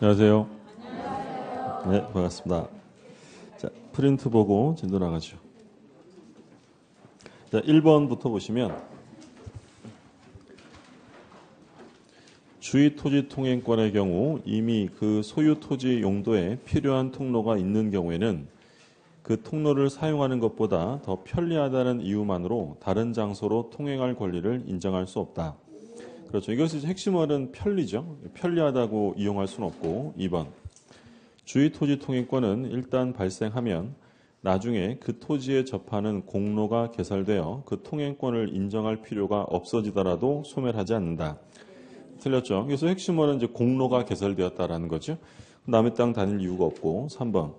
안녕하세요. 네, 반갑습니다. 자, 프린트 보고 진도 나가죠. 자, 1번부터 보시면 주의 토지 통행권의 경우 이미 그 소유 토지 용도에 필요한 통로가 있는 경우에는 그 통로를 사용하는 것보다 더 편리하다는 이유만으로 다른 장소로 통행할 권리를 인정할 수 없다. 그렇죠. 이것이 핵심어는 편리죠. 편리하다고 이용할 수는 없고. 2번. 주의 토지 통행권은 일단 발생하면 나중에 그 토지에 접하는 공로가 개설되어 그 통행권을 인정할 필요가 없어지더라도 소멸하지 않는다. 틀렸죠. 그래서 핵심어는 이제 공로가 개설되었다라는 거죠. 남의 땅 다닐 이유가 없고. 3번.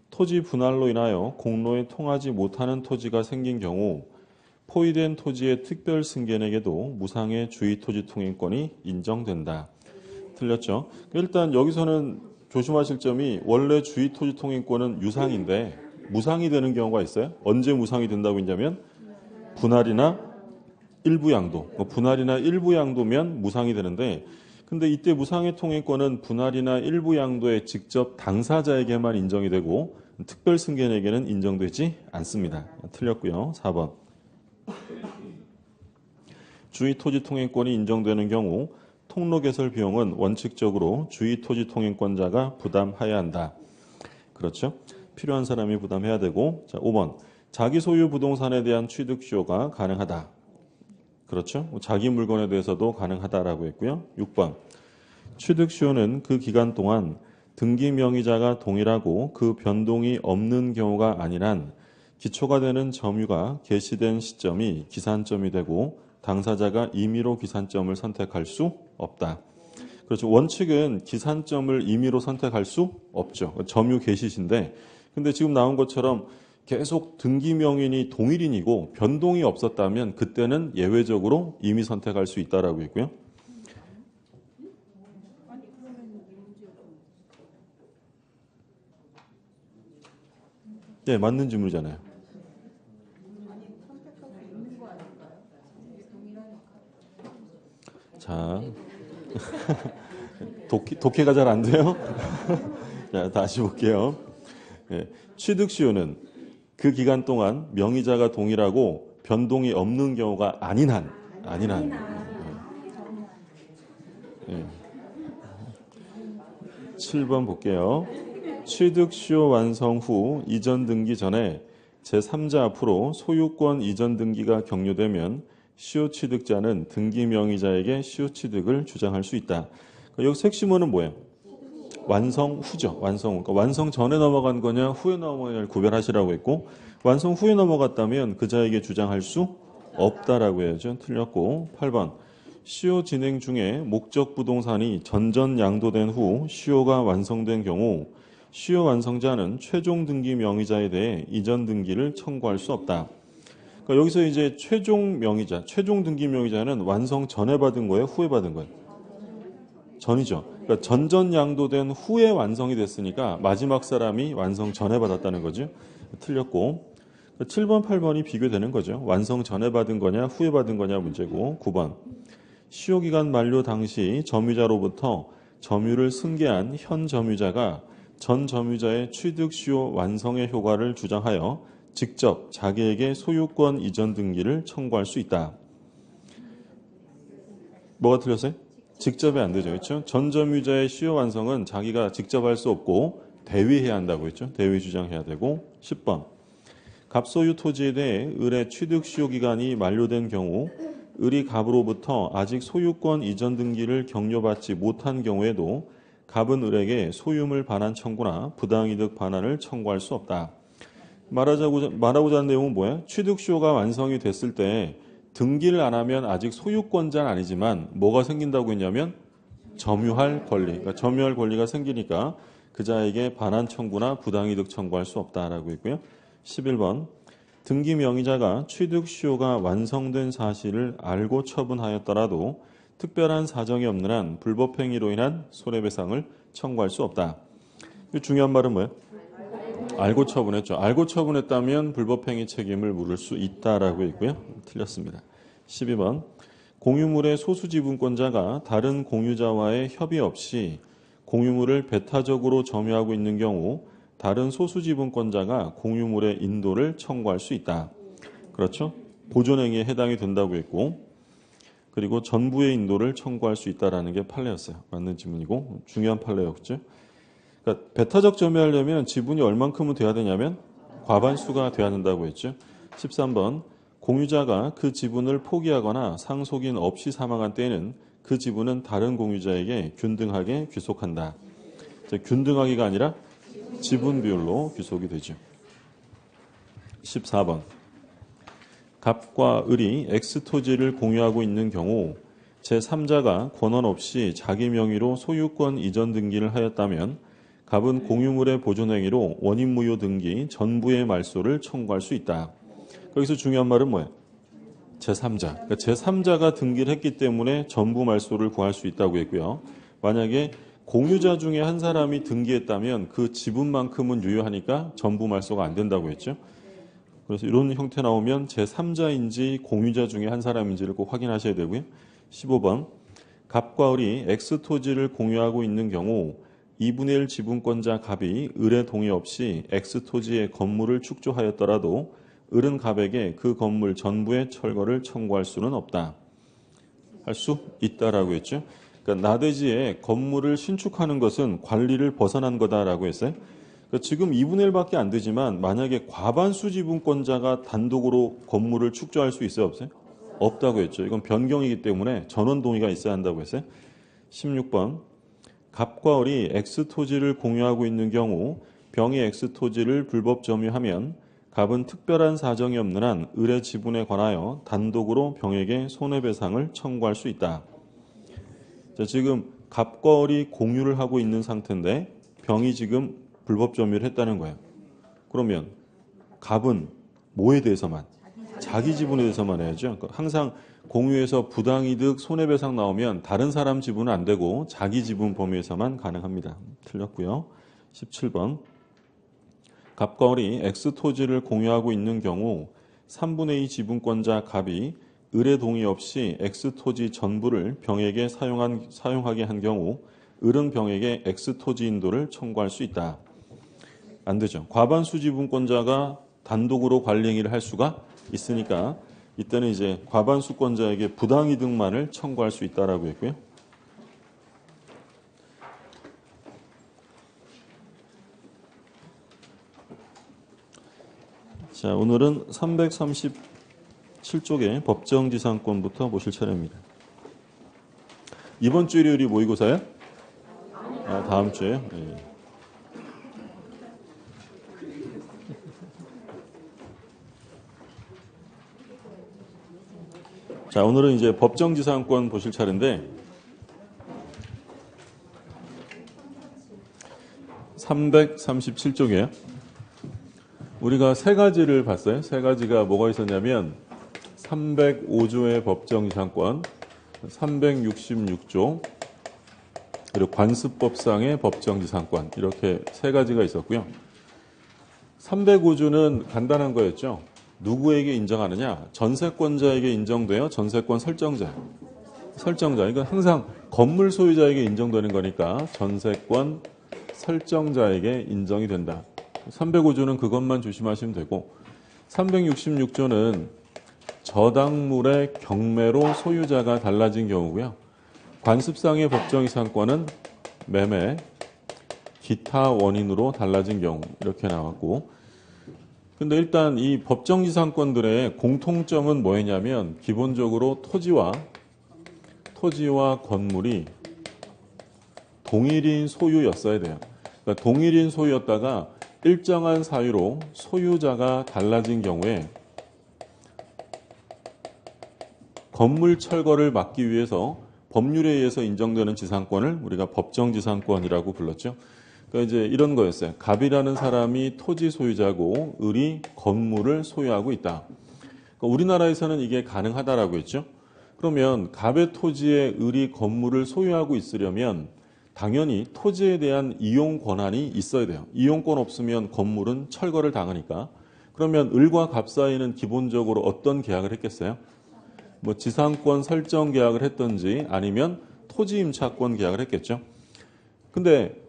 토지 분할로 인하여 공로에 통하지 못하는 토지가 생긴 경우 포위된 토지의 특별 승계에게도 무상의 주의 토지 통행권이 인정된다. 틀렸죠. 일단 여기서는 조심하실 점이 원래 주의 토지 통행권은 유상인데 무상이 되는 경우가 있어요. 언제 무상이 된다고 했냐면 분할이나 일부 양도. 분할이나 일부 양도면 무상이 되는데 근데 이때 무상의 통행권은 분할이나 일부 양도의 직접 당사자에게만 인정이 되고 특별 승계에게는 인정되지 않습니다. 틀렸고요. 4번. 주의 토지 통행권이 인정되는 경우 통로 개설 비용은 원칙적으로 주의 토지 통행권자가 부담해야 한다. 그렇죠? 필요한 사람이 부담해야 되고. 자, 5번. 자기 소유 부동산에 대한 취득 수요가 가능하다. 그렇죠? 자기 물건에 대해서도 가능하다라고 했고요. 6번. 취득 수요는 그 기간 동안 등기 명의자가 동일하고 그 변동이 없는 경우가 아니란 기초가 되는 점유가 개시된 시점이 기산점이 되고 당사자가 임의로 기산점을 선택할 수 없다. 그렇죠. 원칙은 기산점을 임의로 선택할 수 없죠. 점유 개시인데 근데 지금 나온 것처럼 계속 등기 명인이 동일인이고 변동이 없었다면 그때는 예외적으로 임의 선택할 수 있다라고 했고요. 네, 맞는 질문이잖아요. 자, 독해가 잘 안 돼요? 자, 다시 볼게요. 네, 취득 시효는 그 기간 동안 명의자가 동일하고 변동이 없는 경우가 아닌 한. 네. 7번 볼게요. 취득 시효 완성 후 이전 등기 전에 제3자 앞으로 소유권 이전 등기가 격려되면 시효 취득자는 등기 명의자에게 시효 취득을 주장할 수 있다. 여기서 핵심어는 뭐예요? 완성 후죠. 완성 후. 그러니까 완성 전에 넘어간 거냐 후에 넘어간 거냐를 구별하시라고 했고 완성 후에 넘어갔다면 그자에게 주장할 수 없다라고 해야죠. 틀렸고. 8번. 시효 진행 중에 목적 부동산이 전전 양도된 후 시효가 완성된 경우 시효 완성자는 최종 등기 명의자에 대해 이전 등기를 청구할 수 없다. 그러니까 여기서 이제 최종 명의자, 최종 등기 명의자는 완성 전에 받은 거예요? 후에 받은 거예요? 전이죠. 그러니까 전전 양도된 후에 완성이 됐으니까 마지막 사람이 완성 전에 받았다는 거죠. 틀렸고. 7번, 8번이 비교되는 거죠. 완성 전에 받은 거냐, 후에 받은 거냐 문제고. 9번. 시효기간 만료 당시 점유자로부터 점유를 승계한 현 점유자가 전 점유자의 취득 시효 완성의 효과를 주장하여 직접 자기에게 소유권 이전 등기를 청구할 수 있다. 뭐가 틀렸어요? 직접이 안 되죠. 그렇죠? 전 점유자의 시효 완성은 자기가 직접 할 수 없고 대위해야 한다고 했죠. 대위 주장해야 되고. 10번. 갑소유 토지에 대해 을의 취득 시효 기간이 만료된 경우 을이 갑으로부터 아직 소유권 이전 등기를 격려받지 못한 경우에도 갑은 을에게 소유물 반환 청구나 부당이득 반환을 청구할 수 없다. 말하고자 하는 내용은 뭐예요? 취득시효가 완성이 됐을 때 등기를 안 하면 아직 소유권자는 아니지만 뭐가 생긴다고 했냐면 점유할 권리. 그러니까 점유할 권리가 생기니까 그자에게 반환 청구나 부당이득 청구할 수 없다라고 했고요. 11번. 등기 명의자가 취득 시효가 완성된 사실을 알고 처분하였더라도 특별한 사정이 없는 한 불법 행위로 인한 손해배상을 청구할 수 없다. 중요한 말은 뭐예요? 알고 처분했죠. 알고 처분했다면 불법 행위 책임을 물을 수 있다라고 있고요. 틀렸습니다. 12번. 공유물의 소수 지분권자가 다른 공유자와의 협의 없이 공유물을 배타적으로 점유하고 있는 경우 다른 소수 지분권자가 공유물의 인도를 청구할 수 있다. 그렇죠? 보존행위에 해당이 된다고 했고, 그리고 전부의 인도를 청구할 수 있다라는 게 판례였어요. 맞는 지문이고 중요한 판례였죠. 그러니까 배타적 점유하려면 지분이 얼만큼은 돼야 되냐면 과반수가 돼야 된다고 했죠. 13번 공유자가 그 지분을 포기하거나 상속인 없이 사망한 때에는 그 지분은 다른 공유자에게 균등하게 귀속한다. 균등하기가 아니라 지분 비율로 귀속이 되죠. 14번 갑과 을이 X토지를 공유하고 있는 경우 제3자가 권한 없이 자기 명의로 소유권 이전 등기를 하였다면 갑은 공유물의 보존행위로 원인무효 등기 전부의 말소를 청구할 수 있다. 여기서 중요한 말은 뭐예요? 제3자. 그러니까 제3자가 등기를 했기 때문에 전부 말소를 구할 수 있다고 했고요. 만약에 공유자 중에 한 사람이 등기했다면 그 지분만큼은 유효하니까 전부 말소가 안 된다고 했죠. 그래서 이런 형태 나오면 제3자인지 공유자 중에 한 사람인지를 꼭 확인하셔야 되고요. 15번 갑과 을이 X토지를 공유하고 있는 경우 2분의 1 지분권자 갑이 을의 동의 없이 X토지의 건물을 축조하였더라도 을은 갑에게 그 건물 전부의 철거를 청구할 수는 없다. 할 수 있다라고 했죠. 그러니까 나대지에 건물을 신축하는 것은 관리를 벗어난 거다라고 했어요. 그러니까 지금 2분의 1밖에 안 되지만 만약에 과반수 지분권자가 단독으로 건물을 축조할 수 있어요? 없어요? 없다고 했죠. 이건 변경이기 때문에 전원 동의가 있어야 한다고 했어요. 16번 갑과 을이 X토지를 공유하고 있는 경우 병이 X토지를 불법 점유하면 갑은 특별한 사정이 없는 한 을의 지분에 관하여 단독으로 병에게 손해배상을 청구할 수 있다. 자, 지금 갑과 을이 공유를 하고 있는 상태인데 병이 지금 불법 점유를 했다는 거예요. 그러면 갑은 뭐에 대해서만? 자기 지분에 대해서만 해야죠. 그러니까 항상 공유에서 부당이득 손해배상 나오면 다른 사람 지분은 안 되고 자기 지분 범위에서만 가능합니다. 틀렸고요. 17번 갑과 을이 X토지를 공유하고 있는 경우 3분의 2 지분권자 갑이 을의 동의 없이 X토지 전부를 병에게 사용하게 한 경우 을은 병에게 X토지 인도를 청구할 수 있다. 안 되죠. 과반수 지분권자가 단독으로 관리 행위를 할 수가 있으니까 이때는 이제 과반수권자에게 부당이득만을 청구할 수 있다라고 했고요. 자, 오늘은 337쪽의 법정지상권부터 보실 차례입니다. 이번 주 일요일이 모의고사예요? 아, 다음 주에요? 네. 자, 오늘은 이제 법정지상권 보실 차례인데 337쪽이에요. 우리가 세 가지를 봤어요. 세 가지가 뭐가 있었냐면 305조의 법정지상권, 366조, 그리고 관습법상의 법정지상권 이렇게 세 가지가 있었고요. 305조는 간단한 거였죠. 누구에게 인정하느냐? 전세권자에게 인정돼요. 전세권 설정자. 그러니까 항상 건물 소유자에게 인정되는 거니까 전세권 설정자에게 인정이 된다. 305조는 그것만 조심하시면 되고 366조는 저당물의 경매로 소유자가 달라진 경우고요. 관습상의 법정이상권은 매매, 기타 원인으로 달라진 경우 이렇게 나왔고 근데 일단 이 법정지상권들의 공통점은 뭐였냐면 기본적으로 토지와 건물이 동일인 소유였어야 돼요. 그러니까 동일인 소유였다가 일정한 사유로 소유자가 달라진 경우에 건물 철거를 막기 위해서 법률에 의해서 인정되는 지상권을 우리가 법정지상권이라고 불렀죠. 그러니까 이제 이런 거였어요. 갑이라는 사람이 토지 소유자고 을이 건물을 소유하고 있다. 그러니까 우리나라에서는 이게 가능하다라고 했죠. 그러면 갑의 토지에 을이 건물을 소유하고 있으려면 당연히 토지에 대한 이용 권한이 있어야 돼요. 이용권 없으면 건물은 철거를 당하니까. 그러면 을과 갑 사이는 기본적으로 어떤 계약을 했겠어요? 뭐 지상권 설정 계약을 했든지 아니면 토지 임차권 계약을 했겠죠. 근데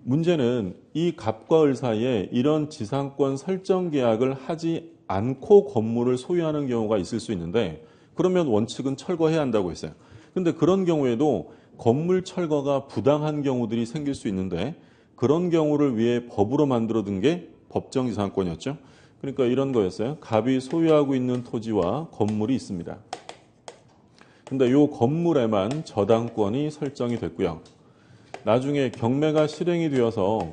문제는 이 갑과 을 사이에 이런 지상권 설정 계약을 하지 않고 건물을 소유하는 경우가 있을 수 있는데 그러면 원칙은 철거해야 한다고 했어요. 근데 그런 경우에도 건물 철거가 부당한 경우들이 생길 수 있는데 그런 경우를 위해 법으로 만들어둔 게 법정지상권이었죠. 그러니까 이런 거였어요. 갑이 소유하고 있는 토지와 건물이 있습니다. 근데 이 건물에만 저당권이 설정이 됐고요. 나중에 경매가 실행이 되어서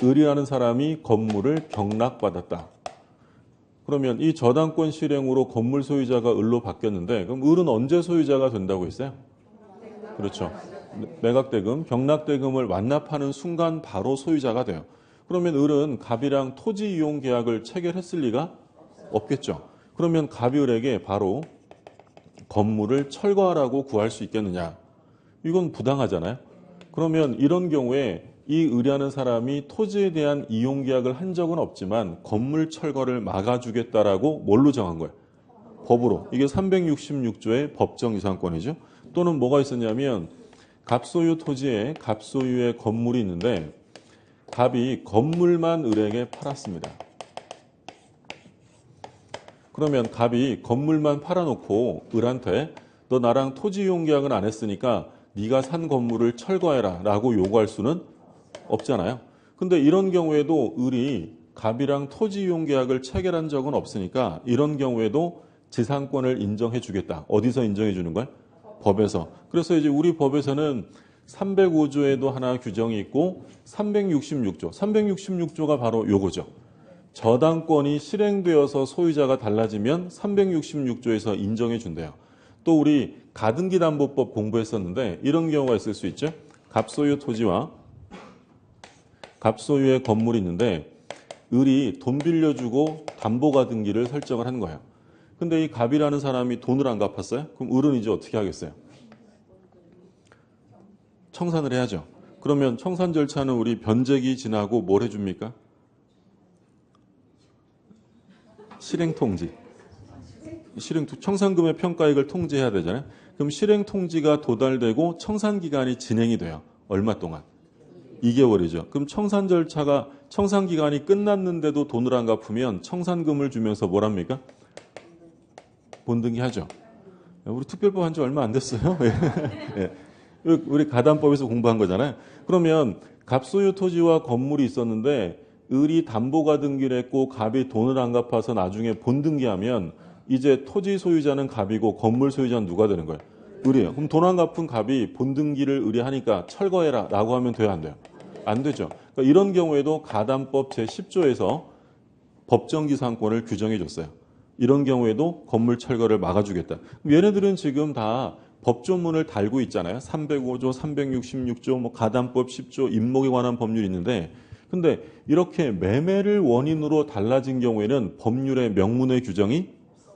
을이라는 사람이 건물을 경락받았다. 그러면 이 저당권 실행으로 건물 소유자가 을로 바뀌었는데 그럼 을은 언제 소유자가 된다고 했어요? 그렇죠. 매각대금, 경락대금을 완납하는 순간 바로 소유자가 돼요. 그러면 을은 갑이랑 토지 이용 계약을 체결했을 리가 없겠죠. 그러면 갑이 을에게 바로 건물을 철거하라고 구할 수 있겠느냐? 이건 부당하잖아요. 그러면 이런 경우에 이 을이라는 사람이 토지에 대한 이용 계약을 한 적은 없지만 건물 철거를 막아주겠다라고 뭘로 정한 거예요? 법으로. 이게 366조의 법정이상권이죠. 또는 뭐가 있었냐면 갑소유 토지에 갑소유의 건물이 있는데 갑이 건물만 을에게 팔았습니다. 그러면 갑이 건물만 팔아놓고 을한테 너 나랑 토지 이용 계약은 안 했으니까 네가 산 건물을 철거해라 라고 요구할 수는 없잖아요. 근데 이런 경우에도 을이 갑이랑 토지 이용 계약을 체결한 적은 없으니까 이런 경우에도 지상권을 인정해 주겠다. 어디서 인정해 주는 거야? 법에서. 그래서 이제 우리 법에서는 305조에도 하나 규정이 있고 366조. 366조가 바로 요거죠. 저당권이 실행되어서 소유자가 달라지면 366조에서 인정해 준대요. 또 우리 가등기담보법 공부했었는데 이런 경우가 있을 수 있죠. 갑소유 토지와 갑소유의 건물이 있는데 을이 돈 빌려주고 담보가등기를 설정을 한 거예요. 근데 이 갑이라는 사람이 돈을 안 갚았어요? 그럼 을은 이제 어떻게 하겠어요? 청산을 해야죠. 그러면 청산 절차는 우리 변제기 지나고 뭘 해줍니까? 실행통지. 청산금의 평가액을 통지해야 되잖아요. 그럼 실행통지가 도달되고 청산기간이 진행이 돼요. 얼마 동안? 2개월이죠. 그럼 청산기간이 끝났는데도 돈을 안 갚으면 청산금을 주면서 뭘 합니까? 본등기 하죠. 우리 특별법 한 지 얼마 안 됐어요. 예. 우리 가담법에서 공부한 거잖아요. 그러면 갑소유 토지와 건물이 있었는데 을이 담보가등기를 했고 갑이 돈을 안 갚아서 나중에 본등기하면 이제 토지 소유자는 갑이고 건물 소유자는 누가 되는 거예요? 을이에요. 그럼 돈 안 갚은 갑이 본등기를 을이 하니까 철거해라 라고 하면 돼요, 안 돼요? 안 되죠. 그러니까 이런 경우에도 가담법 제10조에서 법정기상권을 규정해 줬어요. 이런 경우에도 건물 철거를 막아주겠다. 얘네들은 지금 다 법조문을 달고 있잖아요. 305조, 366조, 뭐 가담법 10조, 임목에 관한 법률이 있는데 근데 이렇게 매매를 원인으로 달라진 경우에는 법률의 명문의 규정이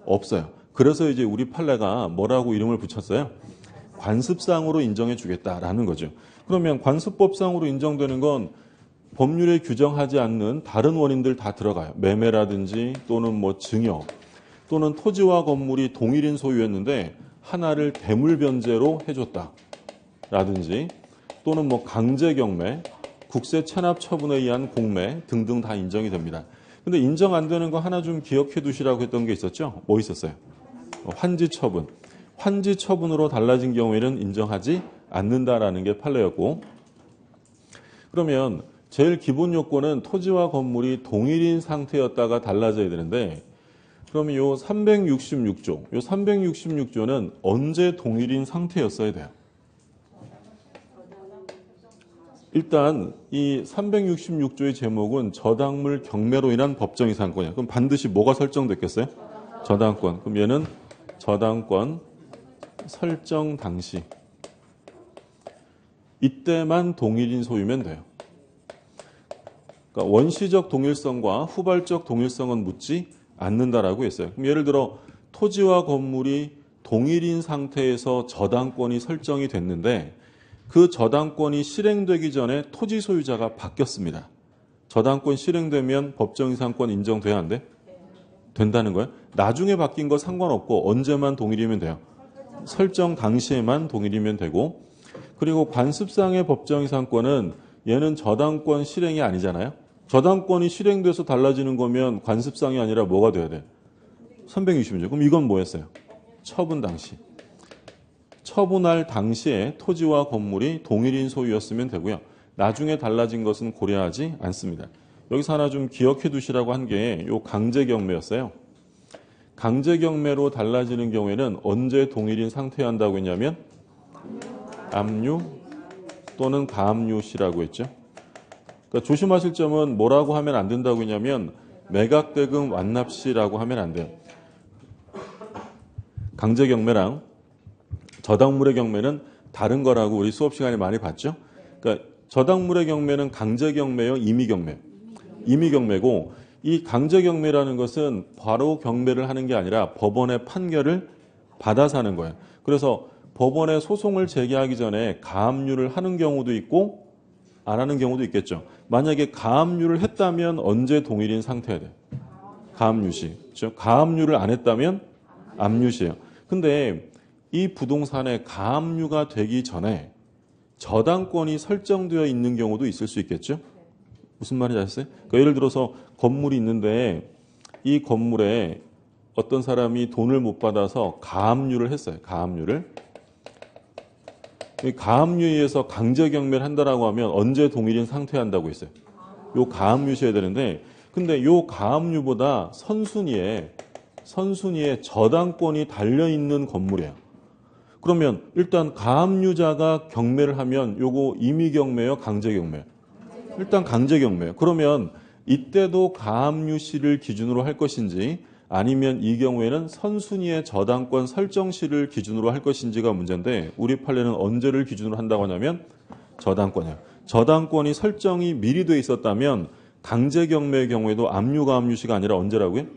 없어요. 그래서 이제 우리 판례가 뭐라고 이름을 붙였어요? 관습상으로 인정해 주겠다라는 거죠. 그러면 관습법상으로 인정되는 건 법률에 규정하지 않는 다른 원인들 다 들어가요. 매매라든지 또는 뭐 증여 또는 토지와 건물이 동일인 소유였는데 하나를 대물변제로 해줬다라든지 또는 뭐 강제경매, 국세 체납 처분에 의한 공매 등등 다 인정이 됩니다. 근데 인정 안 되는 거 하나 좀 기억해 두시라고 했던 게 있었죠? 뭐 있었어요? 환지 처분. 환지 처분으로 달라진 경우에는 인정하지 않는다라는 게 판례였고 그러면 제일 기본 요건은 토지와 건물이 동일인 상태였다가 달라져야 되는데 그러면 요 366조는 언제 동일인 상태였어야 돼요? 일단 이 366조의 제목은 저당물 경매로 인한 법정이상권이야. 그럼 반드시 뭐가 설정됐겠어요? 저당권. 그럼 얘는 저당권 설정 당시 이때만 동일인 소유면 돼요. 그러니까 원시적 동일성과 후발적 동일성은 묻지 않는다라고 했어요. 그럼 예를 들어 토지와 건물이 동일인 상태에서 저당권이 설정이 됐는데 그 저당권이 실행되기 전에 토지 소유자가 바뀌었습니다. 저당권 실행되면 법정이상권 인정돼야 안 돼? 된다는 거예요. 나중에 바뀐 거 상관없고 언제만 동일이면 돼요? 설정 당시에만 동일이면 되고 그리고 관습상의 법정이상권은 얘는 저당권 실행이 아니잖아요. 저당권이 실행돼서 달라지는 거면 관습상이 아니라 뭐가 돼야 돼? 360이죠. 그럼 이건 뭐였어요? 처분 당시. 처분할 당시에 토지와 건물이 동일인 소유였으면 되고요. 나중에 달라진 것은 고려하지 않습니다. 여기서 하나 좀 기억해 두시라고 한 게 요 강제경매였어요. 강제경매로 달라지는 경우에는 언제 동일인 상태여야 한다고 했냐면 압류 또는 가압류시라고 했죠. 그러니까 조심하실 점은 뭐라고 하면 안 된다고 했냐면 매각대금 완납시라고 하면 안 돼요. 강제경매랑 저당물의 경매는 다른 거라고 우리 수업 시간에 많이 봤죠. 그러니까 저당물의 경매는 강제경매요, 임의경매. 임의경매고 이 강제경매라는 것은 바로 경매를 하는 게 아니라 법원의 판결을 받아서 하는 거예요. 그래서 법원에 소송을 제기하기 전에 가압류를 하는 경우도 있고 안 하는 경우도 있겠죠. 만약에 가압류를 했다면 언제 동일인 상태야 돼요? 가압류시. 그렇죠? 가압류를 안 했다면 압류시예요. 근데 이 부동산에 가압류가 되기 전에 저당권이 설정되어 있는 경우도 있을 수 있겠죠. 무슨 말인지 아셨어요? 그러니까 예를 들어서 건물이 있는데 이 건물에 어떤 사람이 돈을 못 받아서 가압류를 했어요. 가압류를. 가압류에 의해서 강제경매를 한다라고 하면 언제 동일인 상태에 한다고 했어요? 요 가압류셔야 되는데 근데 요 가압류보다 선순위에 저당권이 달려있는 건물이에요. 그러면 일단 가압류자가 경매를 하면 요거 임의경매요, 강제경매요? 일단 강제경매요. 그러면 이때도 가압류시를 기준으로 할 것인지 아니면 이 경우에는 선순위의 저당권 설정시를 기준으로 할 것인지가 문제인데 우리 판례는 언제를 기준으로 한다고 하냐면 저당권이에요. 저당권이 설정이 미리 돼 있었다면 강제경매의 경우에도 압류가압류시가 아니라 언제라고요?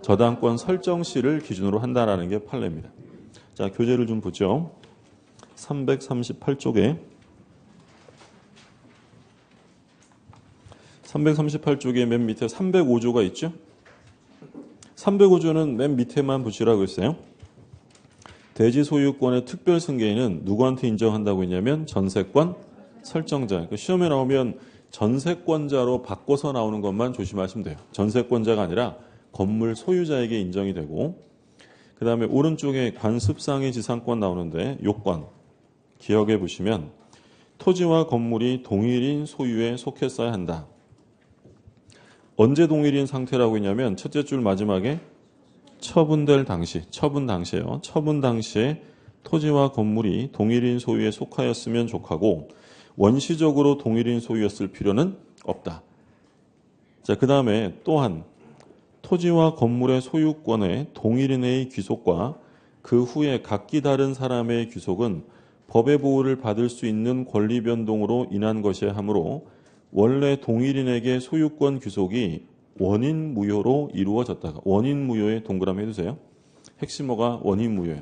저당권 설정시를 기준으로 한다는 게 판례입니다. 자, 교재를 좀 보죠. 338쪽에 338쪽에 맨 밑에 305조가 있죠. 305조는 맨 밑에만 보시라고 했어요. 대지 소유권의 특별 승계인은 누구한테 인정한다고 했냐면 전세권 설정자. 시험에 나오면 전세권자로 바꿔서 나오는 것만 조심하시면 돼요. 전세권자가 아니라 건물 소유자에게 인정이 되고 그 다음에 오른쪽에 관습상의 지상권 나오는데 요건 기억해 보시면 토지와 건물이 동일인 소유에 속했어야 한다. 언제 동일인 상태라고 했냐면 첫째 줄 마지막에 처분될 당시, 처분 당시에요. 처분 당시에 토지와 건물이 동일인 소유에 속하였으면 좋하고 원시적으로 동일인 소유였을 필요는 없다. 자, 그 다음에 또한 토지와 건물의 소유권의 동일인의 귀속과 그 후에 각기 다른 사람의 귀속은 법의 보호를 받을 수 있는 권리 변동으로 인한 것이야 하므로 원래 동일인에게 소유권 귀속이 원인 무효로 이루어졌다가 원인 무효에 동그라미 해주세요. 핵심어가 원인 무효예요.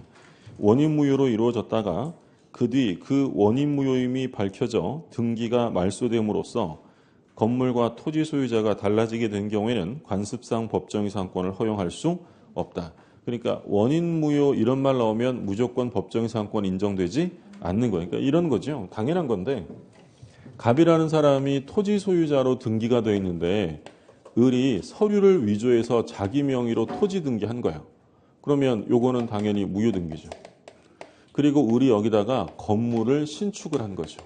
원인 무효로 이루어졌다가 그 뒤 그 원인 무효임이 밝혀져 등기가 말소됨으로써 건물과 토지 소유자가 달라지게 된 경우에는 관습상 법정이상권을 허용할 수 없다. 그러니까 원인 무효 이런 말 나오면 무조건 법정이상권 인정되지 않는 거예요. 그러니까 이런 거죠. 당연한 건데 갑이라는 사람이 토지 소유자로 등기가 되어 있는데 을이 서류를 위조해서 자기 명의로 토지 등기한 거예요. 그러면 요거는 당연히 무효 등기죠. 그리고 을이 여기다가 건물을 신축을 한 거죠.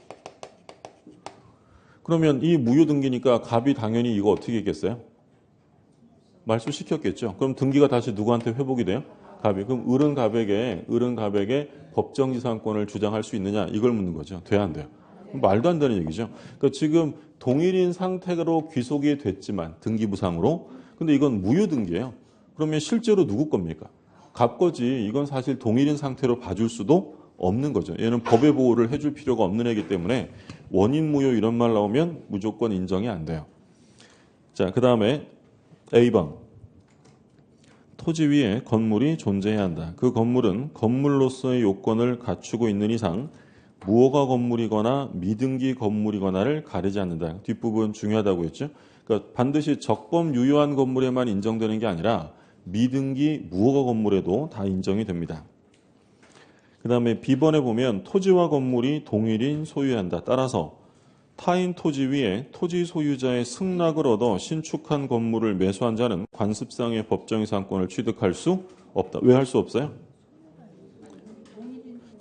그러면 이 무효 등기니까 갑이 당연히 이거 어떻게 했겠어요? 말소시켰겠죠. 그럼 등기가 다시 누구한테 회복이 돼요? 갑이. 그럼 을은 갑에게 법정지상권을 주장할 수 있느냐? 이걸 묻는 거죠. 돼야 안 돼요? 말도 안 되는 얘기죠. 그러니까 지금 동일인 상태로 귀속이 됐지만 등기부상으로 근데 이건 무효 등기예요. 그러면 실제로 누구 겁니까? 갑 거지. 이건 사실 동일인 상태로 봐줄 수도 없는 거죠. 얘는 법의 보호를 해줄 필요가 없는 애기 때문에 원인 무효 이런 말 나오면 무조건 인정이 안 돼요. 자, 그 다음에 A번. 토지 위에 건물이 존재해야 한다. 그 건물은 건물로서의 요건을 갖추고 있는 이상 무허가 건물이거나 미등기 건물이거나를 가리지 않는다. 뒷부분 중요하다고 했죠. 그러니까 반드시 적법 유효한 건물에만 인정되는 게 아니라 미등기 무허가 건물에도 다 인정이 됩니다. 그 다음에 B번에 보면 토지와 건물이 동일인 소유한다. 따라서 타인 토지 위에 토지 소유자의 승낙을 얻어 신축한 건물을 매수한 자는 관습상의 법정이상권을 취득할 수 없다. 왜 할 수 없어요?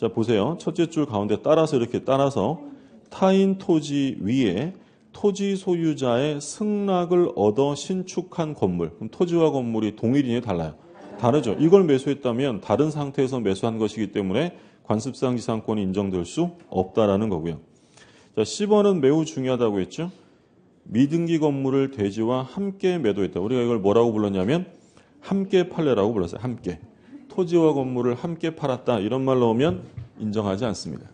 자, 보세요. 첫째 줄 가운데 따라서 이렇게 따라서 타인 토지 위에 토지 소유자의 승낙을 얻어 신축한 건물. 그럼 토지와 건물이 동일인이 달라요. 다르죠. 이걸 매수했다면 다른 상태에서 매수한 것이기 때문에 관습상 지상권이 인정될 수 없다라는 거고요. 자, 10번은 매우 중요하다고 했죠. 미등기 건물을 대지와 함께 매도했다. 우리가 이걸 뭐라고 불렀냐면 함께 판례라고 불렀어요. 함께. 토지와 건물을 함께 팔았다. 이런 말 넣으면 인정하지 않습니다.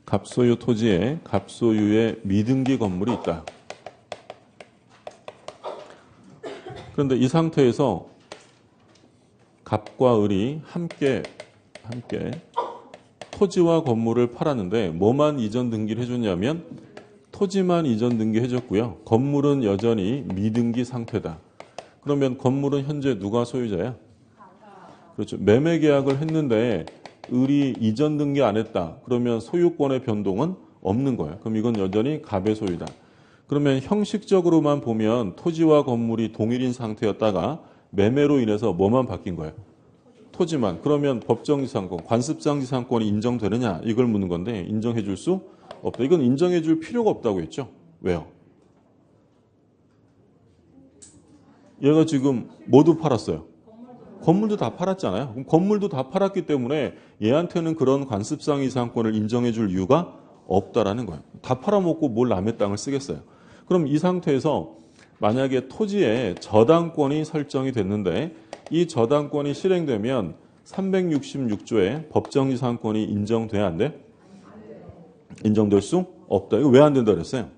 갑소유 토지에 갑소유의 미등기 건물이 있다. 그런데 이 상태에서 갑과 을이 함께 토지와 건물을 팔았는데 뭐만 이전 등기를 해줬냐면 토지만 이전 등기해줬고요. 건물은 여전히 미등기 상태다. 그러면 건물은 현재 누가 소유자야? 그렇죠. 매매 계약을 했는데 을이 이전 등기 안 했다. 그러면 소유권의 변동은 없는 거예요. 그럼 이건 여전히 갑의 소유다. 그러면 형식적으로만 보면 토지와 건물이 동일인 상태였다가 매매로 인해서 뭐만 바뀐 거예요? 토지만. 그러면 법정지상권, 관습상지상권이 인정되느냐? 이걸 묻는 건데 인정해 줄 수 없다. 이건 인정해 줄 필요가 없다고 했죠. 왜요? 얘가 지금 모두 팔았어요. 건물도 다 팔았잖아요. 그럼 건물도 다 팔았기 때문에 얘한테는 그런 관습상 이상권을 인정해 줄 이유가 없다라는 거예요. 다 팔아먹고 뭘 남의 땅을 쓰겠어요. 그럼 이 상태에서 만약에 토지에 저당권이 설정이 됐는데 이 저당권이 실행되면 366조에 법정지상권이 인정돼야 안 돼? 인정될 수 없다. 이거 왜 안 된다 그랬어요?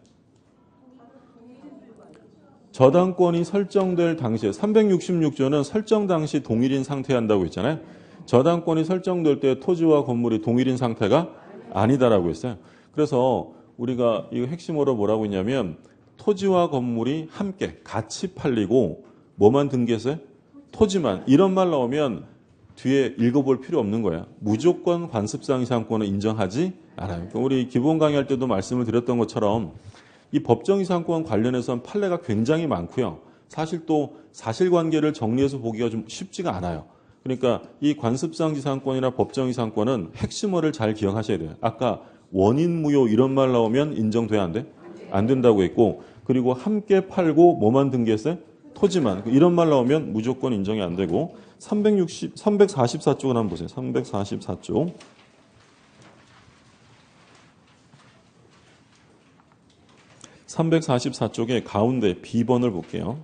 저당권이 설정될 당시에 366조는 설정 당시 동일인 상태 한다고 했잖아요. 저당권이 설정될 때 토지와 건물이 동일인 상태가 아니다라고 했어요. 그래서 우리가 이거 핵심으로 뭐라고 했냐면 토지와 건물이 함께 같이 팔리고 뭐만 등기했어요? 토지만. 이런 말 나오면 뒤에 읽어볼 필요 없는 거야. 무조건 관습상 이상권을 인정하지 않아요. 우리 기본 강의할 때도 말씀을 드렸던 것처럼 이 법정이상권 관련해서는 판례가 굉장히 많고요. 사실 또 사실관계를 정리해서 보기가 좀 쉽지가 않아요. 그러니까 이 관습상 지상권이나 법정이상권은 핵심어를 잘 기억하셔야 돼요. 아까 원인무효 이런 말 나오면 인정돼야 안 돼? 안 된다고 했고, 그리고 함께 팔고 뭐만 등기했어요? 토지만. 이런 말 나오면 무조건 인정이 안 되고 344쪽을 한번 보세요. 344쪽. (344쪽의) 가운데 B번을 볼게요.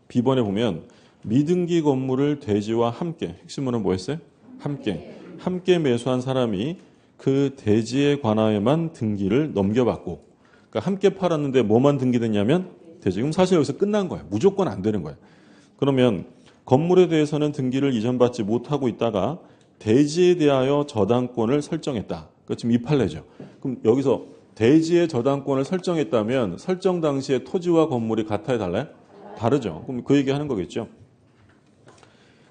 B번에 보면 미등기 건물을 대지와 함께, 핵심어는 뭐였어요? 함께 매수한 사람이 그 대지에 관하여만 등기를 넘겨받고, 그러니까 함께 팔았는데 뭐만 등기됐냐면 대지. 그럼 사실 여기서 끝난 거예요. 무조건 안 되는 거예요. 그러면 건물에 대해서는 등기를 이전받지 못하고 있다가 대지에 대하여 저당권을 설정했다. 그러니까 지금 이 판례죠. 그럼 여기서 대지의 저당권을 설정했다면 설정 당시에 토지와 건물이 같아야 달라요? 다르죠. 그럼 그 얘기하는 거겠죠.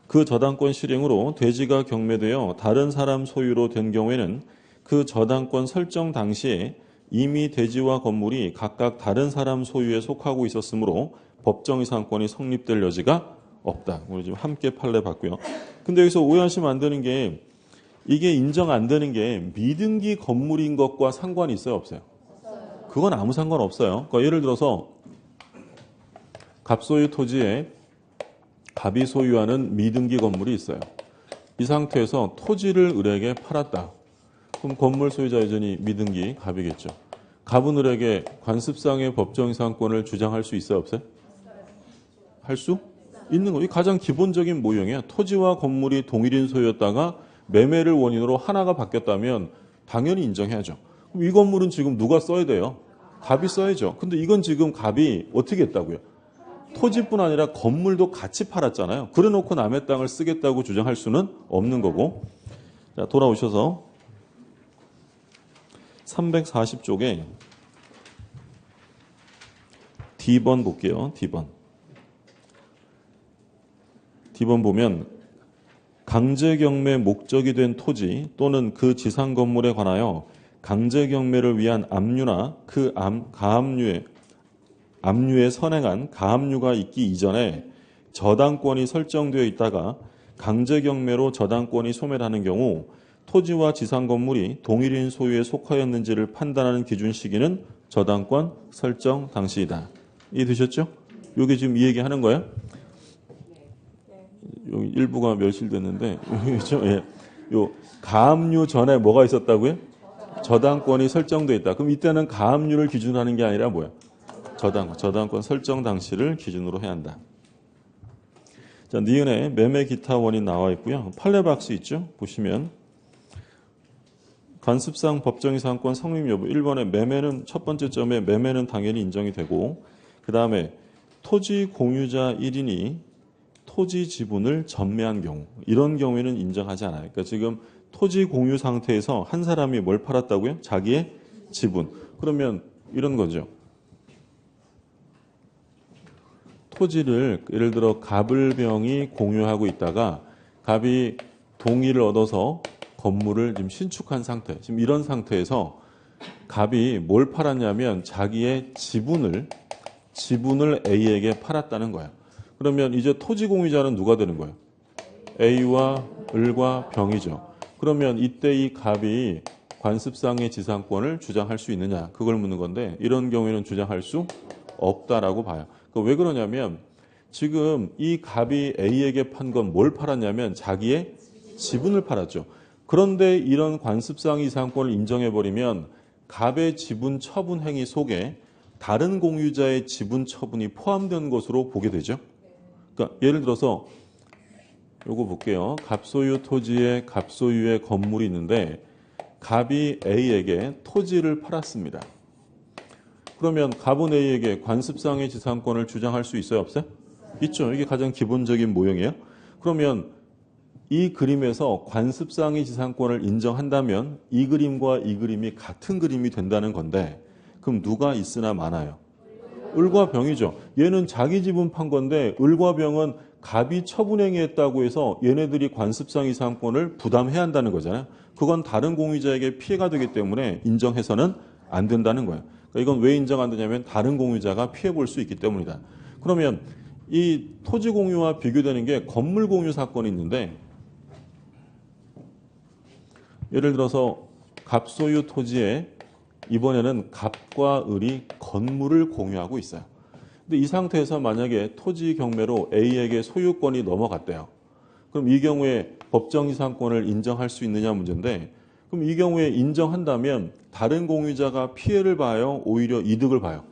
그 저당권 실행으로 대지가 경매되어 다른 사람 소유로 된 경우에는 그 저당권 설정 당시에 이미 대지와 건물이 각각 다른 사람 소유에 속하고 있었으므로 법정이상권이 성립될 여지가 없다. 우리 지금 함께 판례 봤고요. 근데 여기서 오해하시면 안 되는 게 이게 인정 안 되는 게 미등기 건물인 것과 상관이 있어요, 없어요? 그건 아무 상관 없어요. 그러니까 예를 들어서 갑소유 토지에 갑이 소유하는 미등기 건물이 있어요. 이 상태에서 토지를 을에게 팔았다. 그럼 건물 소유자 여전히 미등기 갑이겠죠. 갑은 을에게 관습상의 법정이상권을 주장할 수 있어요, 없어요? 할 수 있는 거. 이 가장 기본적인 모형이야. 토지와 건물이 동일인 소유였다가 매매를 원인으로 하나가 바뀌었다면 당연히 인정해야죠. 그럼 이 건물은 지금 누가 써야 돼요? 갑이 써야죠. 근데 이건 지금 갑이 어떻게 했다고요? 토지뿐 아니라 건물도 같이 팔았잖아요. 그래놓고 남의 땅을 쓰겠다고 주장할 수는 없는 거고. 자, 돌아오셔서 340쪽에 D번 볼게요. D번 보면 강제경매 목적이 된 토지 또는 그 지상 건물에 관하여 강제경매를 위한 압류나 그 압류에 선행한 가압류가 있기 이전에 저당권이 설정되어 있다가 강제경매로 저당권이 소멸하는 경우 토지와 지상 건물이 동일인 소유에 속하였는지를 판단하는 기준 시기는 저당권 설정 당시이다. 이해되셨죠? 이게 지금 이 얘기 하는 거예요? 여기 일부가 멸실됐는데, 예. 요 가압류 전에 뭐가 있었다고요? 저당권이 설정되어 있다. 그럼 이때는 가압류를 기준으로 하는 게 아니라 뭐야? 저당권 설정 당시를 기준으로 해야 한다. 자, 니은에 매매 기타 원인 나와 있고요. 판례 박스 있죠? 보시면 관습상 법정이상권 성립 여부 1번에 매매는 첫 번째 점에 매매는 당연히 인정이 되고 그 다음에 토지 공유자 1인이 토지 지분을 전매한 경우 이런 경우에는 인정하지 않아요. 그러니까 지금 토지 공유 상태에서 한 사람이 뭘 팔았다고요? 자기의 지분. 그러면 이런 거죠. 토지를 예를 들어 갑을병이 공유하고 있다가 갑이 동의를 얻어서 건물을 지금 신축한 상태. 지금 이런 상태에서 갑이 뭘 팔았냐면 자기의 지분을 A에게 팔았다는 거예요. 그러면 이제 토지 공유자는 누가 되는 거예요? A와 을과 병이죠. 그러면 이때 이 갑이 관습상의 지상권을 주장할 수 있느냐? 그걸 묻는 건데 이런 경우에는 주장할 수 없다라고 봐요. 왜 그러냐면 지금 이 갑이 A에게 판 건 뭘 팔았냐면 자기의 지분을 팔았죠. 그런데 이런 관습상의 지상권을 인정해버리면 갑의 지분 처분 행위 속에 다른 공유자의 지분 처분이 포함된 것으로 보게 되죠. 그러니까 예를 들어서 요거 볼게요. 갑소유 토지에 갑소유의 건물이 있는데 갑이 A에게 토지를 팔았습니다. 그러면 갑은 A에게 관습상의 지상권을 주장할 수 있어요? 없어요? 있죠. 이게 가장 기본적인 모형이에요. 그러면 이 그림에서 관습상의 지상권을 인정한다면 이 그림과 이 그림이 같은 그림이 된다는 건데 그럼 누가 있으나 많아요? 을과 병이죠. 얘는 자기 지분 판 건데 을과 병은 갑이 처분행위했다고 해서 얘네들이 관습상의 지상권을 부담해야 한다는 거잖아요. 그건 다른 공유자에게 피해가 되기 때문에 인정해서는 안 된다는 거예요. 이건 왜 인정 안 되냐면 다른 공유자가 피해 볼 수 있기 때문이다. 그러면 이 토지 공유와 비교되는 게 건물 공유 사건이 있는데 예를 들어서 갑소유 토지에 이번에는 갑과 을이 건물을 공유하고 있어요. 근데 이 상태에서 만약에 토지 경매로 A에게 소유권이 넘어갔대요. 그럼 이 경우에 법정이상권을 인정할 수 있느냐 문제인데 그럼 이 경우에 인정한다면 다른 공유자가 피해를 봐요? 오히려 이득을 봐요?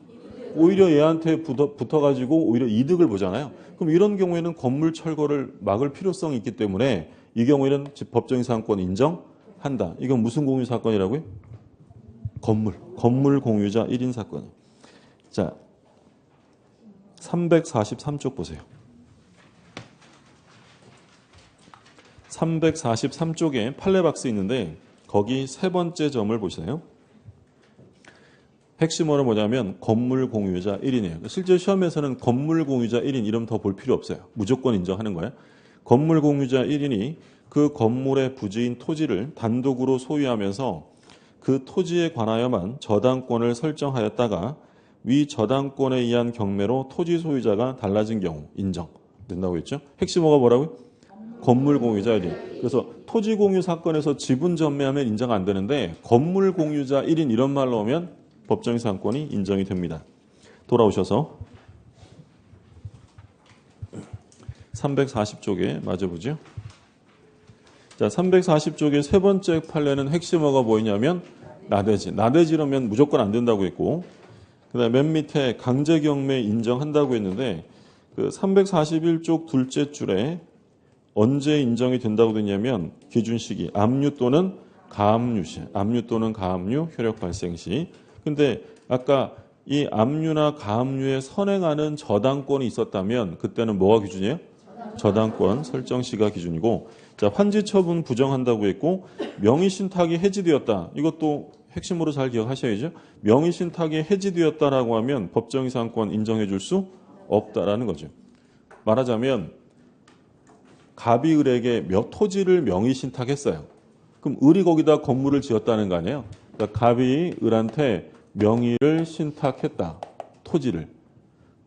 오히려 얘한테 붙어가지고 오히려 이득을 보잖아요. 그럼 이런 경우에는 건물 철거를 막을 필요성이 있기 때문에 이 경우에는 법정이상권 인정한다. 이건 무슨 공유 사건이라고요? 건물 공유자 1인 사건이에요. 자, 343쪽 보세요. 343쪽에 판례박스 있는데 거기 세 번째 점을 보시나요? 핵심어는 뭐냐면 건물 공유자 1인이에요. 실제 시험에서는 건물 공유자 1인 이름 더 볼 필요 없어요. 무조건 인정하는 거예요. 건물 공유자 1인이 그 건물의 부지인 토지를 단독으로 소유하면서 그 토지에 관하여만 저당권을 설정하였다가 위 저당권에 의한 경매로 토지 소유자가 달라진 경우 인정된다고 했죠. 핵심어가 뭐라고요? 건물 공유자 1인. 그래서 토지 공유 사건에서 지분 전매하면 인정 안 되는데 건물 공유자 1인 이런 말 나오면 법정이상권이 인정이 됩니다. 돌아오셔서 340쪽에 맞아보죠. 자, 340쪽의 세 번째 판례는 핵심어가 뭐냐면 나대지. 나대지라면 무조건 안 된다고 했고 그다음에 맨 밑에 강제경매 인정한다고 했는데 그 341쪽 둘째 줄에 언제 인정이 된다고 됐냐면 기준 시기 압류 또는 가압류 시, 압류 또는 가압류 효력 발생 시. 근데 아까 이 압류나 가압류에 선행하는 저당권이 있었다면 그때는 뭐가 기준이에요? 저당권 설정 시가 기준이고 자, 환지 처분 부정한다고 했고 명의 신탁이 해지되었다. 이것도 핵심으로 잘 기억하셔야죠. 명의신탁이 해지되었다라고 하면 법정이상권 인정해 줄 수 없다라는 거죠. 말하자면 갑이 을에게 토지를 명의신탁했어요. 그럼 을이 거기다 건물을 지었다는 거 아니에요? 그러니까 갑이 을한테 명의를 신탁했다. 토지를.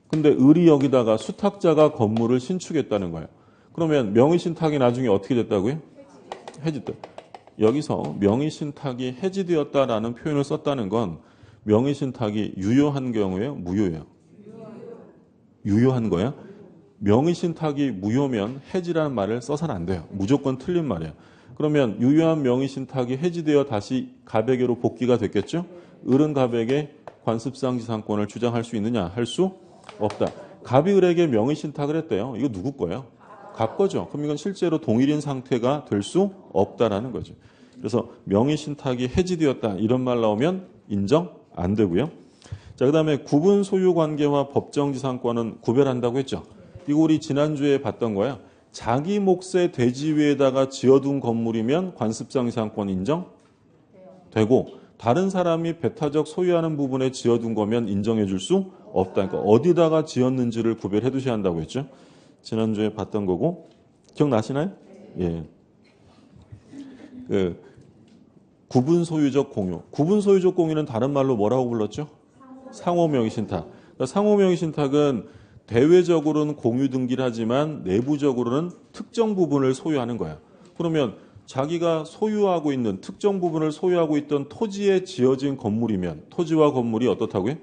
근데 을이 여기다가 수탁자가 건물을 신축했다는 거예요. 그러면 명의신탁이 나중에 어떻게 됐다고요? 해지됐다. 여기서 명의신탁이 해지되었다라는 표현을 썼다는 건 명의신탁이 유효한 경우에요? 무효예요? 유효한 거야? 명의신탁이 무효면 해지라는 말을 써서는 안 돼요. 무조건 틀린 말이에요. 그러면 유효한 명의신탁이 해지되어 다시 갑에게로 복귀가 됐겠죠? 을은 갑에게 관습상 지상권을 주장할 수 있느냐? 할 수 없다. 갑이 을에게 명의신탁을 했대요. 이거 누구 거예요? 갑 거죠. 그럼 이건 실제로 동일인 상태가 될 수 없다라는 거죠. 그래서 명의신탁이 해지되었다 이런 말 나오면 인정 안 되고요. 자, 그다음에 구분 소유 관계와 법정지상권은 구별한다고 했죠. 이거 우리 지난주에 봤던 거야. 자기 몫의 대지 위에다가 지어둔 건물이면 관습상 지상권 인정 되고 다른 사람이 배타적 소유하는 부분에 지어둔 거면 인정해 줄 수 없다. 그러니까 어디다가 지었는지를 구별해 두셔야 한다고 했죠. 지난주에 봤던 거고 기억나시나요? 예. 구분 소유적 공유. 구분 소유적 공유는 다른 말로 뭐라고 불렀죠? 상호 명의신탁. 그러니까 상호 명의신탁은 대외적으로는 공유 등기를 하지만 내부적으로는 특정 부분을 소유하는 거야. 그러면 자기가 소유하고 있는 특정 부분을 소유하고 있던 토지에 지어진 건물이면 토지와 건물이 어떻다고요?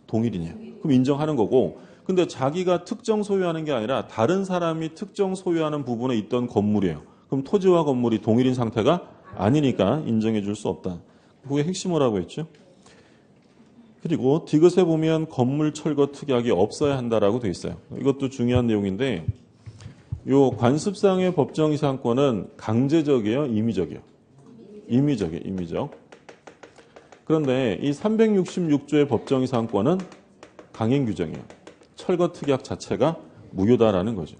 동일이냐. 그럼 인정하는 거고 근데 자기가 특정 소유하는 게 아니라 다른 사람이 특정 소유하는 부분에 있던 건물이에요. 그럼 토지와 건물이 동일인 상태가 아니니까 인정해 줄 수 없다. 그게 핵심어라고 했죠. 그리고 디귿에 보면 건물 철거 특약이 없어야 한다라고 돼 있어요. 이것도 중요한 내용인데 요 관습상의 법정이상권은 강제적이에요, 임의적이에요? 임의적이에요, 임의적. 그런데 이 366조의 법정이상권은 강행 규정이에요. 철거 특약 자체가 무효다라는 거죠.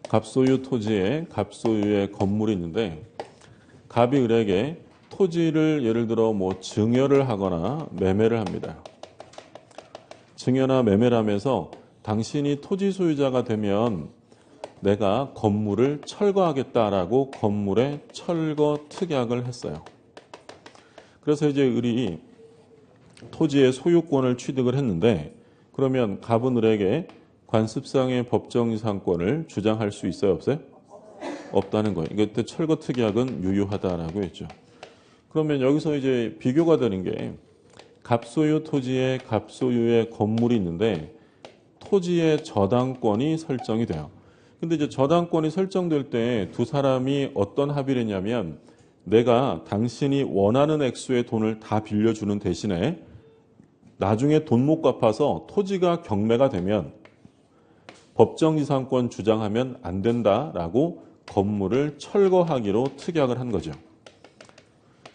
갑소유 토지에 갑소유의 건물이 있는데 갑이 을에게 토지를 예를 들어 뭐 증여를 하거나 매매를 합니다. 증여나 매매를 하면서 당신이 토지 소유자가 되면 내가 건물을 철거하겠다라고 건물에 철거 특약을 했어요. 그래서 이제 을이 토지의 소유권을 취득을 했는데 그러면 갑은 을에게 관습상의 법정이상권을 주장할 수 있어요? 없어요? 없다는 거예요. 이때 철거 특약은 유효하다라고 했죠. 그러면 여기서 이제 비교가 되는 게 갑소유 토지에 갑소유의 건물이 있는데 토지의 저당권이 설정이 돼요. 근데 이제 저당권이 설정될 때 두 사람이 어떤 합의를 했냐면 내가 당신이 원하는 액수의 돈을 다 빌려주는 대신에 나중에 돈 못 갚아서 토지가 경매가 되면 법정지상권 주장하면 안 된다라고 건물을 철거하기로 특약을 한 거죠.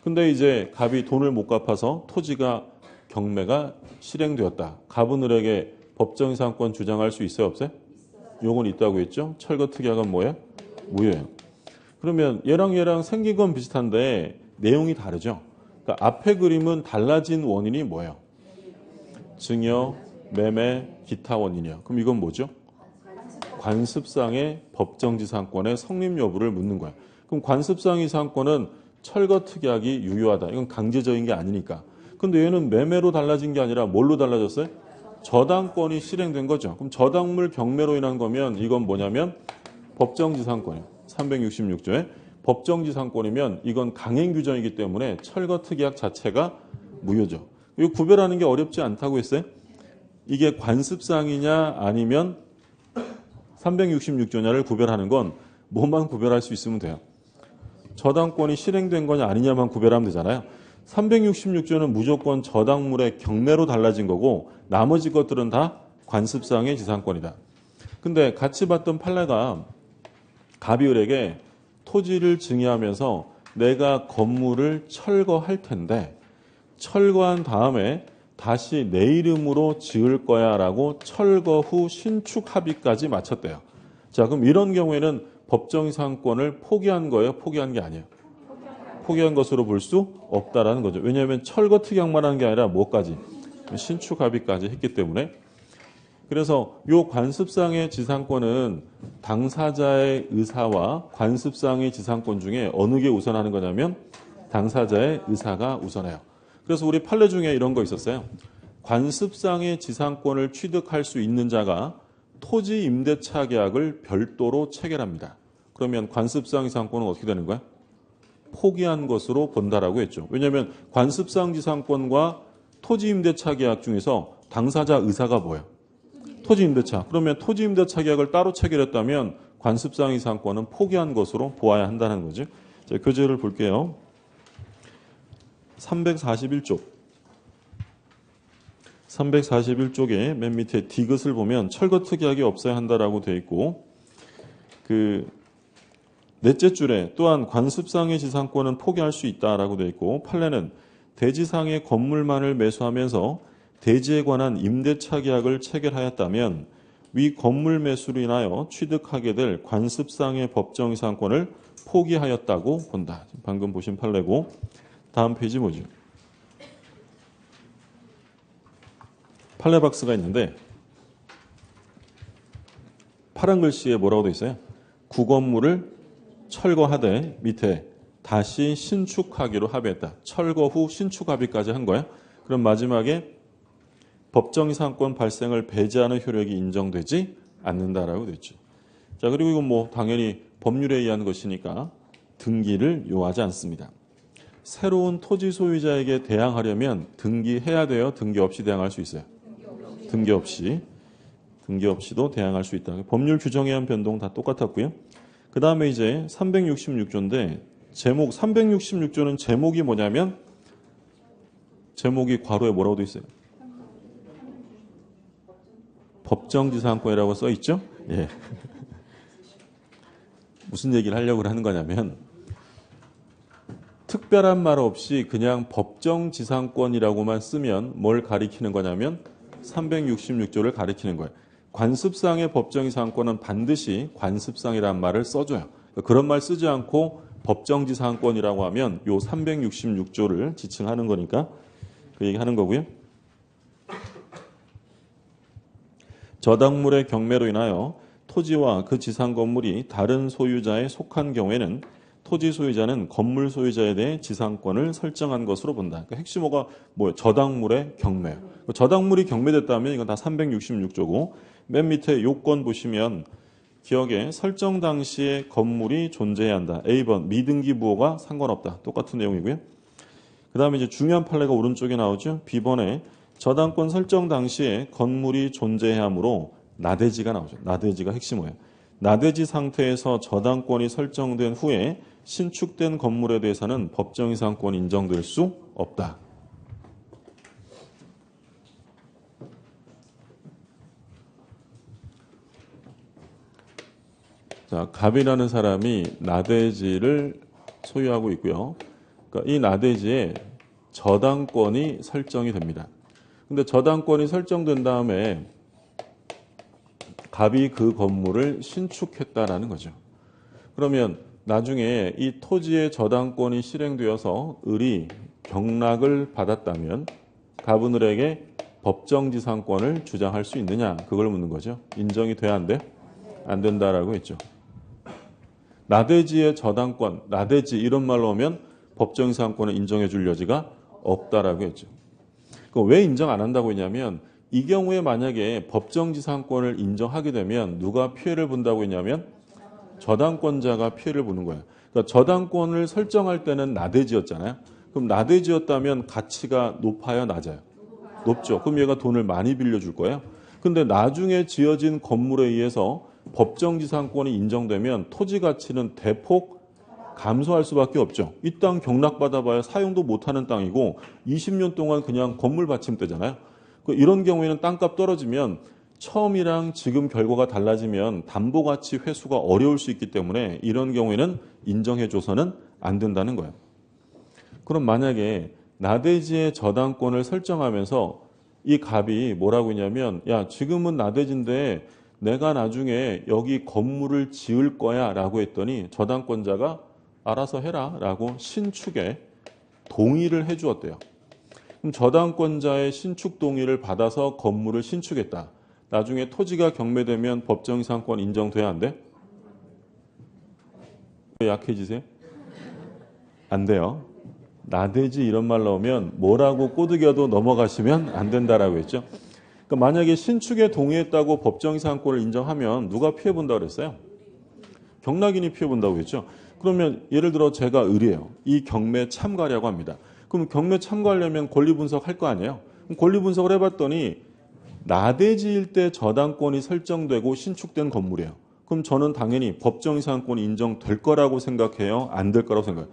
근데 이제 갑이 돈을 못 갚아서 토지가 경매가 실행되었다. 갑은 을에게 법정이상권 주장할 수 있어요? 없어요? 요건 있다고 했죠. 철거 특약은 뭐예요? 무효예요. 그러면 얘랑 생긴 건 비슷한데 내용이 다르죠. 그러니까 앞에 그림은 달라진 원인이 뭐예요? 증여, 매매, 기타 원인이요. 그럼 이건 뭐죠? 관습상의 법정지상권의 성립 여부를 묻는 거야. 그럼 관습상 이상권은 철거 특약이 유효하다. 이건 강제적인 게 아니니까. 근데 얘는 매매로 달라진 게 아니라 뭘로 달라졌어요? 저당권이 실행된 거죠. 그럼 저당물 경매로 인한 거면 이건 뭐냐면 법정지상권이에요. 366조에 법정지상권이면 이건 강행 규정이기 때문에 철거 특약 자체가 무효죠. 이거 구별하는 게 어렵지 않다고 했어요. 이게 관습상이냐 아니면 366조냐를 구별하는 건 뭐만 구별할 수 있으면 돼요. 저당권이 실행된 거냐 아니냐만 구별하면 되잖아요. 366조는 무조건 저당물의 경매로 달라진 거고 나머지 것들은 다 관습상의 지상권이다. 근데 같이 봤던 판례가 갑이 을에게 토지를 증여하면서 내가 건물을 철거할 텐데 철거한 다음에 다시 내 이름으로 지을 거야 라고 철거 후 신축 합의까지 마쳤대요. 자, 그럼 이런 경우에는 법정이상권을 포기한 거예요? 포기한 게 아니에요. 포기한 것으로 볼 수 없다라는 거죠. 왜냐하면 철거 특약만 한 게 아니라 뭐까지? 신축 합의까지 했기 때문에. 그래서 요 관습상의 지상권은 당사자의 의사와 관습상의 지상권 중에 어느 게 우선하는 거냐면 당사자의 의사가 우선해요. 그래서 우리 판례 중에 이런 거 있었어요. 관습상의 지상권을 취득할 수 있는 자가 토지 임대차 계약을 별도로 체결합니다. 그러면 관습상 지상권은 어떻게 되는 거야? 포기한 것으로 본다라고 했죠. 왜냐하면 관습상 지상권과 토지 임대차 계약 중에서 당사자 의사가 뭐예요? 토지 임대차. 그러면 토지 임대차 계약을 따로 체결했다면 관습상 지상권은 포기한 것으로 보아야 한다는 거죠. 자, 교재를 볼게요. 341쪽. 341쪽에 맨 밑에 디귿을 보면 철거 특약이 없어야 한다라고 되어 있고 그 넷째 줄에 또한 관습상의 지상권은 포기할 수 있다라고 되어 있고 판례는 대지상의 건물만을 매수하면서 대지에 관한 임대차 계약을 체결하였다면 위 건물 매수로 인하여 취득하게 될 관습상의 법정 이상권을 포기하였다고 본다. 방금 보신 판례고 다음 페이지 뭐죠? 판례 박스가 있는데 파란 글씨에 뭐라고 되어 있어요? 구건물을 철거하되 밑에 다시 신축하기로 합의했다. 철거 후 신축 합의까지 한 거야. 그럼 마지막에 법정이상권 발생을 배제하는 효력이 인정되지 않는다라고 됐죠. 자, 그리고 이건 뭐 당연히 법률에 의한 것이니까 등기를 요하지 않습니다. 새로운 토지 소유자에게 대항하려면 등기해야 돼요? 등기 없이 대항할 수 있어요? 등기 없이도 대항할 수 있다. 법률 규정에 의한 변동 다 똑같았고요. 그 다음에 이제 366조인데 제목 366조는 제목이 뭐냐면 제목이 괄호에 뭐라고 돼 있어요? 법정지상권이라고 써 있죠? 예. 무슨 얘기를 하려고 하는 거냐면 특별한 말 없이 그냥 법정지상권이라고만 쓰면 뭘 가리키는 거냐면 366조를 가리키는 거예요. 관습상의 법정지상권은 반드시 관습상이라는 말을 써줘요. 그런 말 쓰지 않고 법정지상권이라고 하면 요 366조를 지칭하는 거니까 그 얘기 하는 거고요. 저당물의 경매로 인하여 토지와 그 지상 건물이 다른 소유자에 속한 경우에는 토지 소유자는 건물 소유자에 대해 지상권을 설정한 것으로 본다. 그러니까 핵심어가 뭐예요? 저당물의 경매. 저당물이 경매됐다면 이건 다 366조고 맨 밑에 요건 보시면 기억에 설정 당시에 건물이 존재해야 한다. A번 미등기 부호가 상관없다. 똑같은 내용이고요. 그 다음에 이제 중요한 판례가 오른쪽에 나오죠. B번에 저당권 설정 당시에 건물이 존재해야 하므로 나대지가 나오죠. 나대지가 핵심어예요. 나대지 상태에서 저당권이 설정된 후에 신축된 건물에 대해서는 법정이상권이 인정될 수 없다. 자, 갑이라는 사람이 나대지를 소유하고 있고요. 그러니까 이 나대지에 저당권이 설정이 됩니다. 근데 저당권이 설정된 다음에 갑이 그 건물을 신축했다라는 거죠. 그러면 나중에 이 토지의 저당권이 실행되어서 을이 경락을 받았다면 갑은 을에게 법정지상권을 주장할 수 있느냐? 그걸 묻는 거죠. 인정이 돼야 안 돼? 안 된다라고 했죠. 나대지의 저당권, 나대지 이런 말로 하면 법정지상권을 인정해 줄 여지가 없다라고 했죠. 왜 인정 안 한다고 했냐면 이 경우에 만약에 법정지상권을 인정하게 되면 누가 피해를 본다고 했냐면 저당권자가 피해를 보는 거예요. 그러니까 저당권을 설정할 때는 나대지였잖아요. 그럼 나대지였다면 가치가 높아요, 낮아요? 높죠. 그럼 얘가 돈을 많이 빌려줄 거예요. 근데 나중에 지어진 건물에 의해서 법정지상권이 인정되면 토지 가치는 대폭 감소할 수밖에 없죠. 이 땅 경락받아봐야 사용도 못하는 땅이고 20년 동안 그냥 건물 받침대잖아요. 이런 경우에는 땅값 떨어지면 처음이랑 지금 결과가 달라지면 담보가치 회수가 어려울 수 있기 때문에 이런 경우에는 인정해줘서는 안 된다는 거예요. 그럼 만약에 나대지의 저당권을 설정하면서 이 갑이 뭐라고 했냐면 야 지금은 나대지인데 내가 나중에 여기 건물을 지을 거야 라고 했더니 저당권자가 알아서 해라 라고 신축에 동의를 해 주었대요. 그럼 저당권자의 신축 동의를 받아서 건물을 신축했다. 나중에 토지가 경매되면 법정이상권 인정돼야 안 돼? 왜 약해지세요? 안 돼요. 나대지 이런 말 나오면 뭐라고 꼬드겨도 넘어가시면 안 된다라고 했죠. 그러니까 만약에 신축에 동의했다고 법정이상권을 인정하면 누가 피해본다고 그랬어요? 경락인이 피해본다고 했죠. 그러면 예를 들어 제가 을이에요. 이 경매에 참가하려고 합니다. 그럼 경매 참가하려면 권리 분석할 거 아니에요? 그럼 권리 분석을 해봤더니 나대지일 때 저당권이 설정되고 신축된 건물이에요. 그럼 저는 당연히 법정이상권이 인정될 거라고 생각해요? 안 될 거라고 생각해요?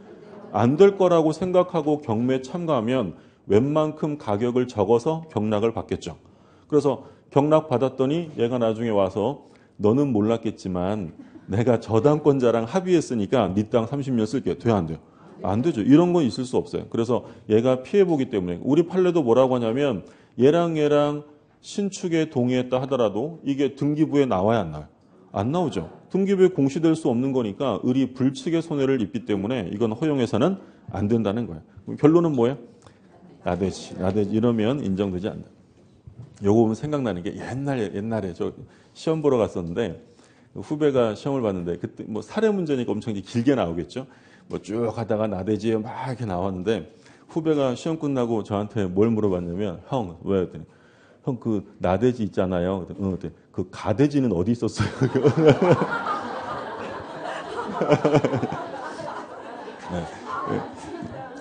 안 될 거라고 생각하고 경매에 참가하면 웬만큼 가격을 적어서 경락을 받겠죠. 그래서 경락 받았더니 얘가 나중에 와서 너는 몰랐겠지만 내가 저당권자랑 합의했으니까 네 땅 30년 쓸게. 돼요 안 돼요? 안 되죠. 이런 건 있을 수 없어요. 그래서 얘가 피해보기 때문에 우리 판례도 뭐라고 하냐면 얘랑 신축에 동의했다 하더라도 이게 등기부에 나와야 안 나와요? 안 나오죠. 등기부에 공시될 수 없는 거니까 을이 불측의 손해를 입기 때문에 이건 허용해서는 안 된다는 거예요. 결론은 뭐예요? 나대지 이러면 인정되지 않는다. 요거 보면 생각나는 게 옛날에 저 시험 보러 갔었는데 후배가 시험을 봤는데 그때 뭐 사례 문제니까 엄청 길게 나오겠죠. 뭐 쭉 하다가 나대지에 막 이렇게 나왔는데 후배가 시험 끝나고 저한테 뭘 물어봤냐면 형 왜 그랬더니 형 그 나대지 있잖아요. 그랬더니 그 가대지는 어디 있었어요? 네.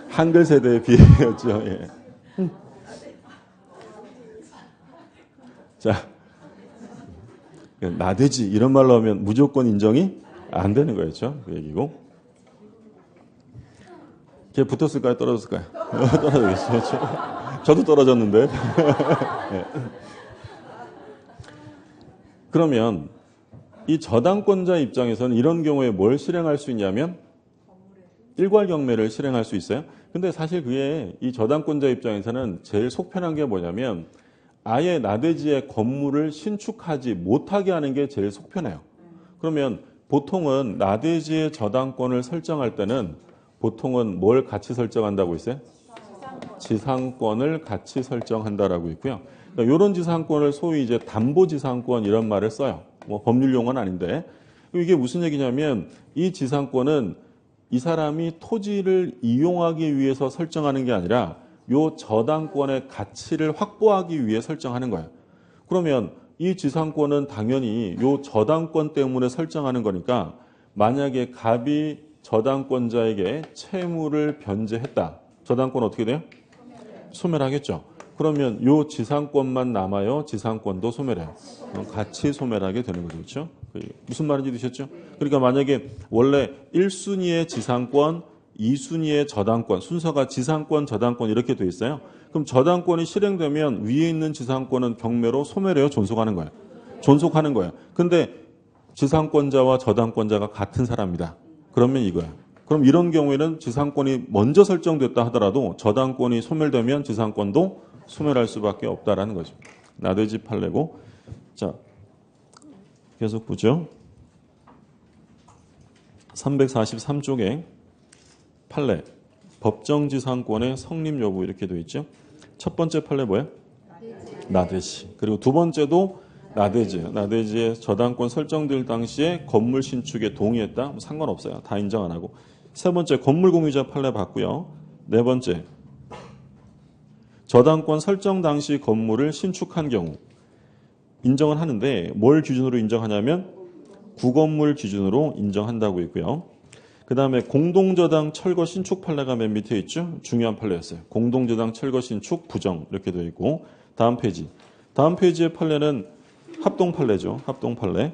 한글 세대의 비애였죠. 예. 자, 나대지 이런 말로 하면 무조건 인정이 안 되는 거였죠. 그 얘기고. 걔 붙었을까요? 떨어졌을까요? 떨어졌겠죠. 저도 떨어졌는데. 네. 그러면 이 저당권자 입장에서는 이런 경우에 뭘 실행할 수 있냐면 일괄 경매를 실행할 수 있어요. 근데 사실 그게 이 저당권자 입장에서는 제일 속편한 게 뭐냐면 아예 나대지의 건물을 신축하지 못하게 하는 게 제일 속편해요. 그러면 보통은 나대지의 저당권을 설정할 때는 보통은 뭘 같이 설정한다고 있어요? 지상권을 같이 설정한다라고 있고요. 그러니까 이런 지상권을 소위 이제 담보지상권 이런 말을 써요. 뭐 법률 용어는 아닌데 이게 무슨 얘기냐면 이 지상권은 이 사람이 토지를 이용하기 위해서 설정하는 게 아니라 요 저당권의 가치를 확보하기 위해 설정하는 거예요. 그러면 이 지상권은 당연히 요 저당권 때문에 설정하는 거니까 만약에 갑이 저당권자에게 채무를 변제했다. 저당권 어떻게 돼요? 소멸하겠죠. 그러면 요 지상권만 남아요. 지상권도 소멸해요. 같이 소멸하게 되는 거죠. 그렇죠? 무슨 말인지 드셨죠? 그러니까 만약에 원래 1순위의 지상권, 2순위의 저당권, 순서가 지상권, 저당권 이렇게 돼 있어요. 그럼 저당권이 실행되면 위에 있는 지상권은 경매로 소멸해요. 존속하는 거예요. 존속하는 거예요. 근데 지상권자와 저당권자가 같은 사람이다. 그러면 이거예요. 그럼 이런 경우에는 지상권이 먼저 설정됐다 하더라도 저당권이 소멸되면 지상권도 소멸할 수밖에 없다라는 거죠. 나대지 판례고. 자, 계속 보죠. 343쪽에 판례, 법정지상권의 성립 여부 이렇게 되어 있죠. 첫 번째 판례 뭐예요? 나대지. 그리고 두 번째도 나대지. 나대지의 저당권 설정될 당시에 건물 신축에 동의했다? 상관없어요. 다 인정 안 하고. 세 번째 건물 공유자 판례 봤고요. 네 번째 저당권 설정 당시 건물을 신축한 경우 인정은 하는데 뭘 기준으로 인정하냐면 구건물 기준으로 인정한다고 있고요. 그 다음에 공동저당 철거 신축 판례가 맨 밑에 있죠. 중요한 판례였어요. 공동저당 철거 신축 부정 이렇게 되어 있고 다음 페이지. 다음 페이지의 판례는 합동 판례죠. 합동 판례.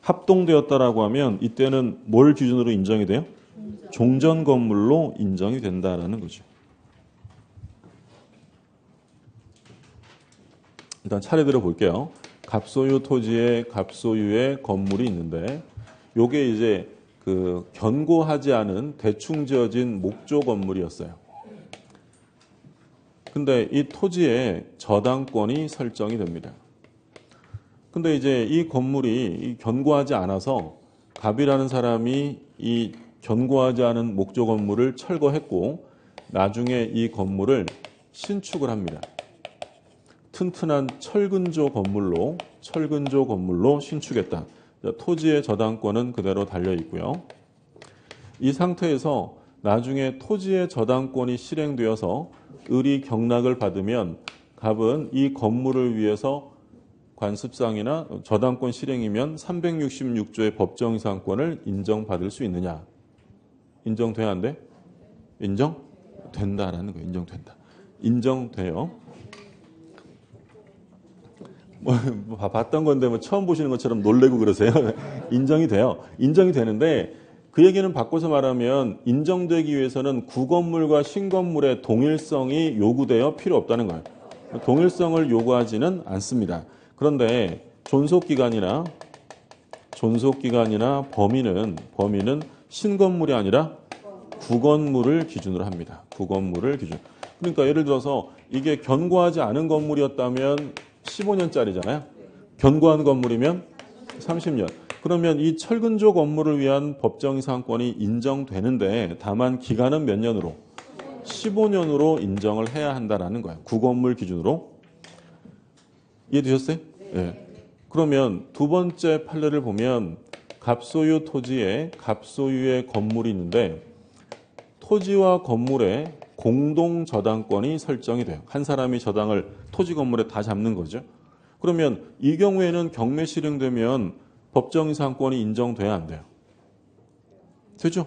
합동되었다라고 하면 이때는 뭘 기준으로 인정이 돼요? 종전 건물로 인정이 된다라는 거죠. 일단 차례대로 볼게요. 갑소유 토지에 갑소유의 건물이 있는데 요게 이제 그 견고하지 않은 대충 지어진 목조 건물이었어요. 근데 이 토지에 저당권이 설정이 됩니다. 근데 이제 이 건물이 견고하지 않아서 갑이라는 사람이 이 견고하지 않은 목조 건물을 철거했고 나중에 이 건물을 신축을 합니다. 튼튼한 철근조 건물로 신축했다. 토지의 저당권은 그대로 달려 있고요. 이 상태에서 나중에 토지의 저당권이 실행되어서 을이 경락을 받으면 갑은 이 건물을 위해서 관습상이나 저당권 실행이면 366조의 법정이상권을 인정받을 수 있느냐? 인정돼야 안 돼? 인정된다라는 거예요. 인정된다. 인정돼요. 뭐 봤던 건데 뭐 처음 보시는 것처럼 놀래고 그러세요. 인정이 돼요. 인정이 되는데 그 얘기는 바꿔서 말하면 인정되기 위해서는 구건물과 신건물의 동일성이 요구되어 필요 없다는 거예요. 동일성을 요구하지는 않습니다. 그런데 존속기간이나 범위는 신건물이 아니라 구건물을 기준으로 합니다. 구건물을 기준. 그러니까 예를 들어서 이게 견고하지 않은 건물이었다면 15년짜리잖아요. 견고한 건물이면 30년. 그러면 이 철근조 건물을 위한 법정이상권이 인정되는데 다만 기간은 몇 년으로? 15년으로 인정을 해야 한다는 거예요. 구건물 기준으로. 이해되셨어요? 네. 그러면 두 번째 판례를 보면 갑소유 토지에 갑소유의 건물이 있는데 토지와 건물의 공동 저당권이 설정이 돼요. 한 사람이 저당을 토지 건물에 다 잡는 거죠. 그러면 이 경우에는 경매 실행되면 법정이상권이 인정돼야 안 돼요? 되죠?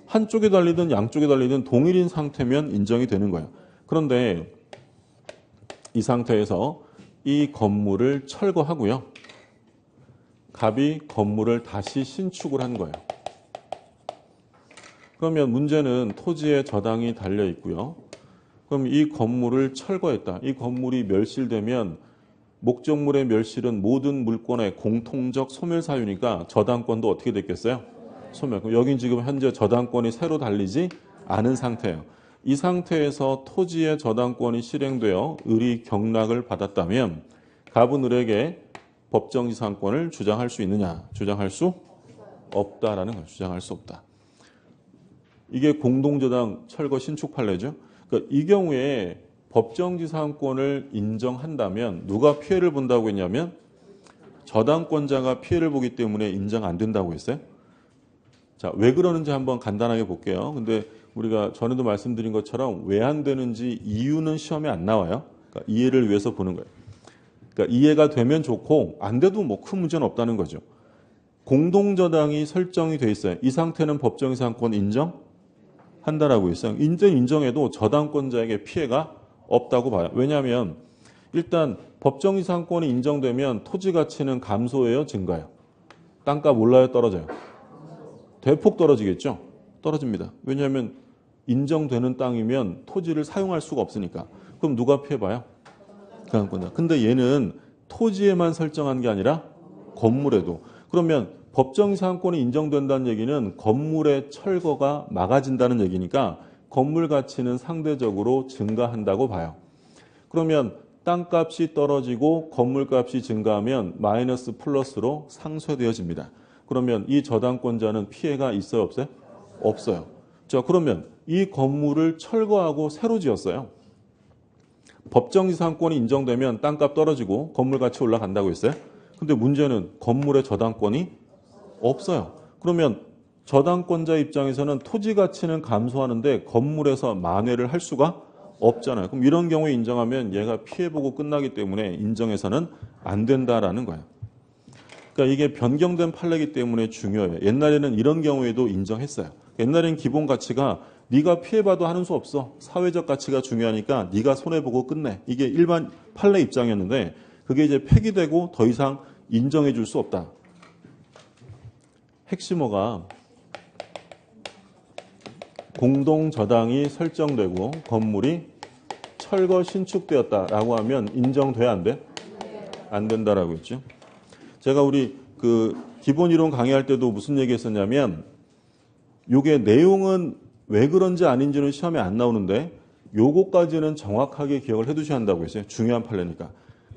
한쪽에 달리든 양쪽에 달리든 동일인 상태면 인정이 되는 거예요. 그런데 이 상태에서 이 건물을 철거하고요. 갑이 건물을 다시 신축을 한 거예요. 그러면 문제는 토지에 저당이 달려 있고요. 그럼 이 건물을 철거했다. 이 건물이 멸실되면 목적물의 멸실은 모든 물권의 공통적 소멸 사유니까 저당권도 어떻게 됐겠어요? 소멸. 그럼 여긴 지금 현재 저당권이 새로 달리지 않은 상태예요. 이 상태에서 토지의 저당권이 실행되어 을이 경락을 받았다면 갑은 을에게 법정지상권을 주장할 수 있느냐? 주장할 수 없다라는 거예요. 주장할 수 없다. 이게 공동저당 철거 신축 판례죠. 그러니까 이 경우에 법정지상권을 인정한다면 누가 피해를 본다고 했냐면 저당권자가 피해를 보기 때문에 인정 안 된다고 했어요. 자, 왜 그러는지 한번 간단하게 볼게요. 근데 우리가 전에도 말씀드린 것처럼 왜 안 되는지 이유는 시험에 안 나와요. 그러니까 이해를 위해서 보는 거예요. 그러니까 이해가 되면 좋고 안 돼도 뭐 큰 문제는 없다는 거죠. 공동저당이 설정이 돼 있어요. 이 상태는 법정이상권 인정한다라고 했어요. 인정해도 저당권자에게 피해가 없다고 봐요. 왜냐하면 일단 법정이상권이 인정되면 토지 가치는 감소해요, 증가해요? 땅값 올라요, 떨어져요? 대폭 떨어지겠죠? 떨어집니다. 왜냐하면 인정되는 땅이면 토지를 사용할 수가 없으니까. 그럼 누가 피해봐요? 저당권자. 근데 얘는 토지에만 설정한 게 아니라 건물에도. 그러면 법정이상권이 인정된다는 얘기는 건물의 철거가 막아진다는 얘기니까 건물 가치는 상대적으로 증가한다고 봐요. 그러면 땅값이 떨어지고 건물값이 증가하면 마이너스 플러스로 상쇄되어집니다. 그러면 이 저당권자는 피해가 있어요, 없어요? 없어요. 자, 그러면 이 건물을 철거하고 새로 지었어요. 법정지상권이 인정되면 땅값 떨어지고 건물 가치 올라간다고 했어요. 근데 문제는 건물의 저당권이 없어요. 그러면 저당권자 입장에서는 토지 가치는 감소하는데 건물에서 만회를 할 수가 없잖아요. 그럼 이런 경우에 인정하면 얘가 피해보고 끝나기 때문에 인정해서는 안 된다라는 거예요. 그러니까 이게 변경된 판례이기 때문에 중요해요. 옛날에는 이런 경우에도 인정했어요. 옛날에는 기본 가치가 네가 피해봐도 하는 수 없어. 사회적 가치가 중요하니까 네가 손해보고 끝내. 이게 일반 판례 입장이었는데 그게 이제 폐기되고 더 이상 인정해 줄 수 없다. 핵심어가 공동저당이 설정되고 건물이 철거 신축되었다라고 하면 인정돼야 안 돼? 안 된다라고 했죠. 제가 우리 그 기본이론 강의할 때도 무슨 얘기했었냐면 이게 내용은 왜 그런지 아닌지는 시험에 안 나오는데 요거까지는 정확하게 기억을 해두셔야 한다고 했어요. 중요한 판례니까.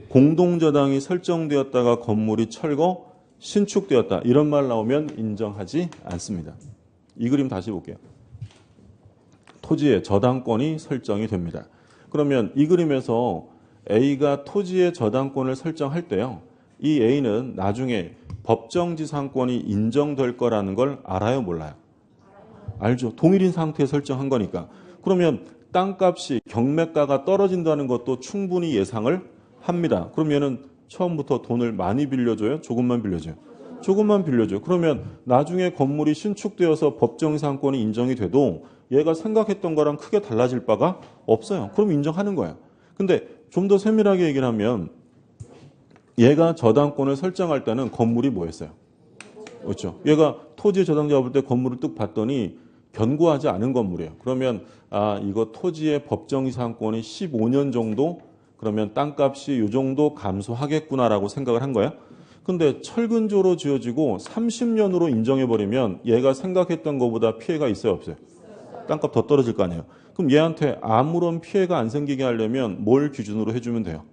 공동저당이 설정되었다가 건물이 철거, 신축되었다. 이런 말 나오면 인정하지 않습니다. 이 그림 다시 볼게요. 토지의 저당권이 설정이 됩니다. 그러면 이 그림에서 A가 토지의 저당권을 설정할 때요. 이 A는 나중에 법정지상권이 인정될 거라는 걸 알아요, 몰라요? 알죠. 동일인 상태에 설정한 거니까. 그러면 땅값이 경매가가 떨어진다는 것도 충분히 예상을 합니다. 그럼 얘는 처음부터 돈을 많이 빌려줘요? 조금만 빌려줘요? 조금만 빌려줘요. 그러면 나중에 건물이 신축되어서 법정지상권이 인정이 돼도 얘가 생각했던 거랑 크게 달라질 바가 없어요. 그럼 인정하는 거예요. 근데 좀 더 세밀하게 얘기를 하면 얘가 저당권을 설정할 때는 건물이 뭐였어요? 그렇죠. 얘가 토지 저당 잡을 때 건물을 뚝 봤더니 견고하지 않은 건물이에요. 그러면 이거 토지의 법정지상권이 15년 정도 그러면 땅값이 이 정도 감소하겠구나라고 생각을 한 거야. 근데 철근조로 지어지고 30년으로 인정해버리면 얘가 생각했던 것보다 피해가 있어요, 없어요? 땅값 더 떨어질 거 아니에요. 그럼 얘한테 아무런 피해가 안 생기게 하려면 뭘 기준으로 해주면 돼요?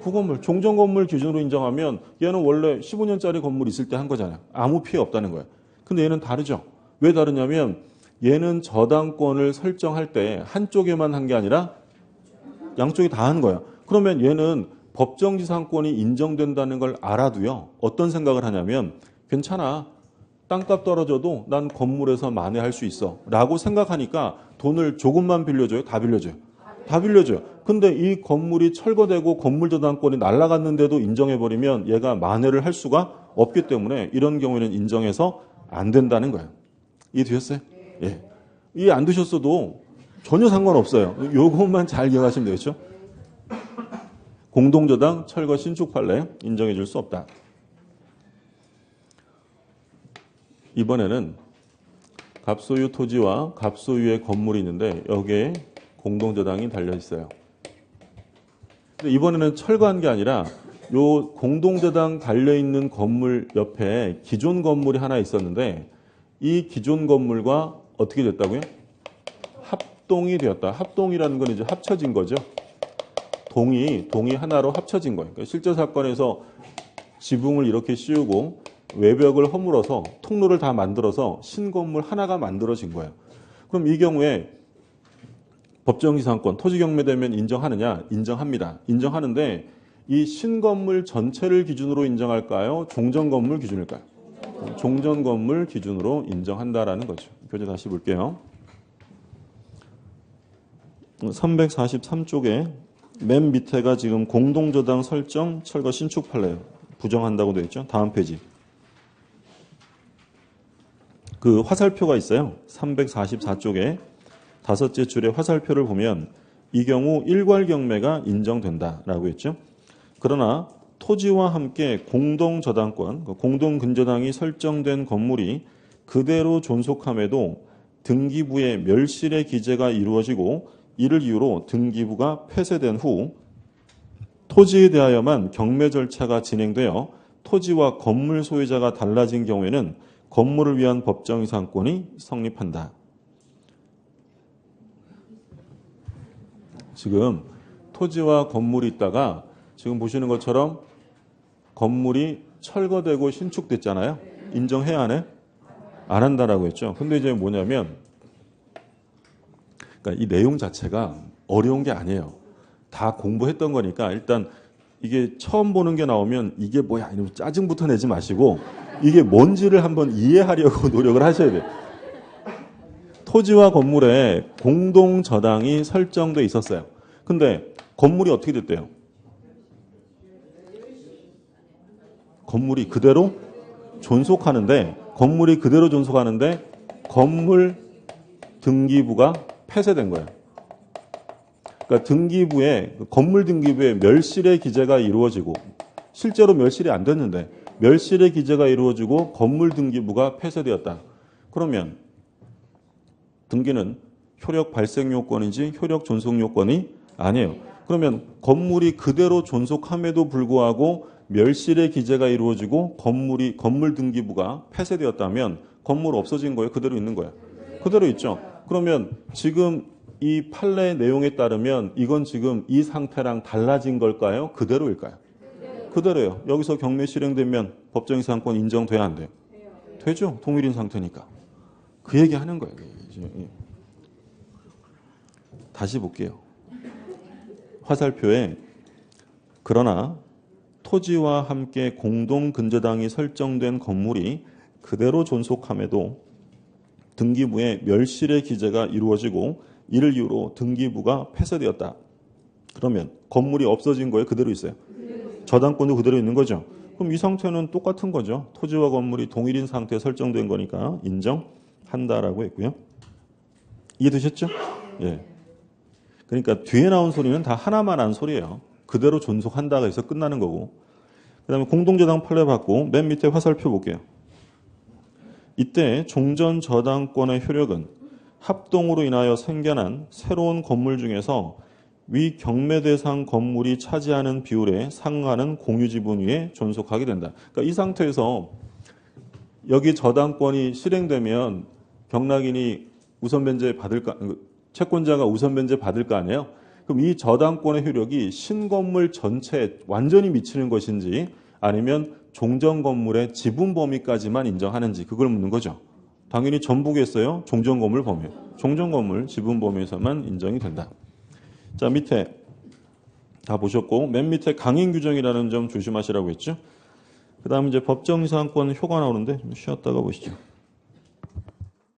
구건물, 종전건물 기준으로 인정하면 얘는 원래 15년짜리 건물 있을 때 한 거잖아요. 아무 피해 없다는 거예요. 근데 얘는 다르죠. 왜 다르냐면 얘는 저당권을 설정할 때 한쪽에만 한 게 아니라 양쪽이 다 한 거야. 그러면 얘는 법정지상권이 인정된다는 걸 알아도요. 어떤 생각을 하냐면 괜찮아. 땅값 떨어져도 난 건물에서 만회할 수 있어. 라고 생각하니까 돈을 조금만 빌려줘요? 다 빌려줘요? 다 빌려줘요. 근데 이 건물이 철거되고 건물 저당권이 날아갔는데도 인정해버리면 얘가 만회를 할 수가 없기 때문에 이런 경우에는 인정해서 안 된다는 거예요. 이해되셨어요? 예. 이해 안 되셨어도 전혀 상관없어요. 요것만 잘 기억하시면 되겠죠? 공동저당, 철거, 신축 판례 인정해 줄 수 없다. 이번에는 갑소유 토지와 갑소유의 건물이 있는데 여기에 공동저당이 달려 있어요. 근데 이번에는 철거한 게 아니라 요 공동저당 달려 있는 건물 옆에 기존 건물이 하나 있었는데 이 기존 건물과 어떻게 됐다고요? 합동이 되었다. 합동이라는 건 이제 합쳐진 거죠. 동이 하나로 합쳐진 거예요. 그러니까 실제 사건에서 지붕을 이렇게 씌우고 외벽을 허물어서 통로를 다 만들어서 신건물 하나가 만들어진 거예요. 그럼 이 경우에 법정지상권, 토지경매되면 인정하느냐? 인정합니다. 인정하는데 이 신건물 전체를 기준으로 인정할까요? 종전건물 기준일까요? 종전건물 기준으로 인정한다라는 거죠. 교재 다시 볼게요. 343쪽에 맨 밑에가 지금 공동저당 설정, 철거, 신축 판례 부정한다고 되어 있죠. 다음 페이지. 그 화살표가 있어요. 344쪽에 다섯째 줄에 화살표를 보면 이 경우 일괄경매가 인정된다라고 했죠. 그러나 토지와 함께 공동저당권, 공동근저당이 설정된 건물이 그대로 존속함에도 등기부의 멸실의 기재가 이루어지고 이를 이유로 등기부가 폐쇄된 후 토지에 대하여만 경매 절차가 진행되어 토지와 건물 소유자가 달라진 경우에는 건물을 위한 법정이상권이 성립한다. 지금 토지와 건물이 있다가 지금 보시는 것처럼 건물이 철거되고 신축됐잖아요. 인정해야 하네? 안 한다라고 했죠. 근데 이제 뭐냐면 그러니까 이 내용 자체가 어려운 게 아니에요. 다 공부했던 거니까 일단 이게 처음 보는 게 나오면 이게 뭐야 이러면 짜증부터 내지 마시고 이게 뭔지를 한번 이해하려고 노력을 하셔야 돼요. 토지와 건물에 공동저당이 설정돼 있었어요. 근데 건물이 어떻게 됐대요? 건물이 그대로 존속하는데 건물 등기부가 폐쇄된 거예요. 그러니까 건물 등기부에 멸실의 기재가 이루어지고 실제로 멸실이 안 됐는데 멸실의 기재가 이루어지고 건물 등기부가 폐쇄되었다. 그러면 등기는 효력 발생 요건인지 효력 존속 요건이 아니에요. 그러면 건물이 그대로 존속함에도 불구하고 멸실의 기재가 이루어지고 건물 등기부가 폐쇄되었다면 건물 없어진 거예요? 그대로 있는 거예요? 그대로 있죠. 그러면 지금 이 판례 내용에 따르면 이건 지금 이 상태랑 달라진 걸까요? 그대로일까요? 그대로예요. 여기서 경매 실행되면 법정 이상권 인정돼야 안 돼요? 되죠. 동일인 상태니까. 그 얘기 하는 거예요. 다시 볼게요. 화살표에 그러나 토지와 함께 공동근저당이 설정된 건물이 그대로 존속함에도 등기부에 멸실의 기재가 이루어지고 이를 이유로 등기부가 폐쇄되었다. 그러면 건물이 없어진 거에 그대로 있어요. 저당권도 그대로 있는 거죠. 그럼 이 상태는 똑같은 거죠. 토지와 건물이 동일인 상태에 설정된 거니까 인정한다라고 했고요. 이해되셨죠? 예. 그러니까 뒤에 나온 소리는 다 하나만 한 소리예요. 그대로 존속한다가 해서 끝나는 거고. 그 다음에 공동저당 판례 받고 맨 밑에 화살표 볼게요. 이때 종전저당권의 효력은 합동으로 인하여 생겨난 새로운 건물 중에서 위 경매 대상 건물이 차지하는 비율에 상응하는 공유지분 위에 존속하게 된다. 그러니까 이 상태에서 여기 저당권이 실행되면 경락인이 우선 변제 받을까, 채권자가 우선 변제 받을 거 아니에요? 그럼 이 저당권의 효력이 신건물 전체에 완전히 미치는 것인지 아니면 종전 건물의 지분 범위까지만 인정하는지 그걸 묻는 거죠. 당연히 전부겠어요. 종전 건물 범위. 종전 건물 지분 범위에서만 인정이 된다. 자, 밑에 다 보셨고 맨 밑에 강행 규정이라는 점 조심하시라고 했죠. 그다음 이제 법정 이상권 효가 나오는데 좀 쉬었다가 보시죠.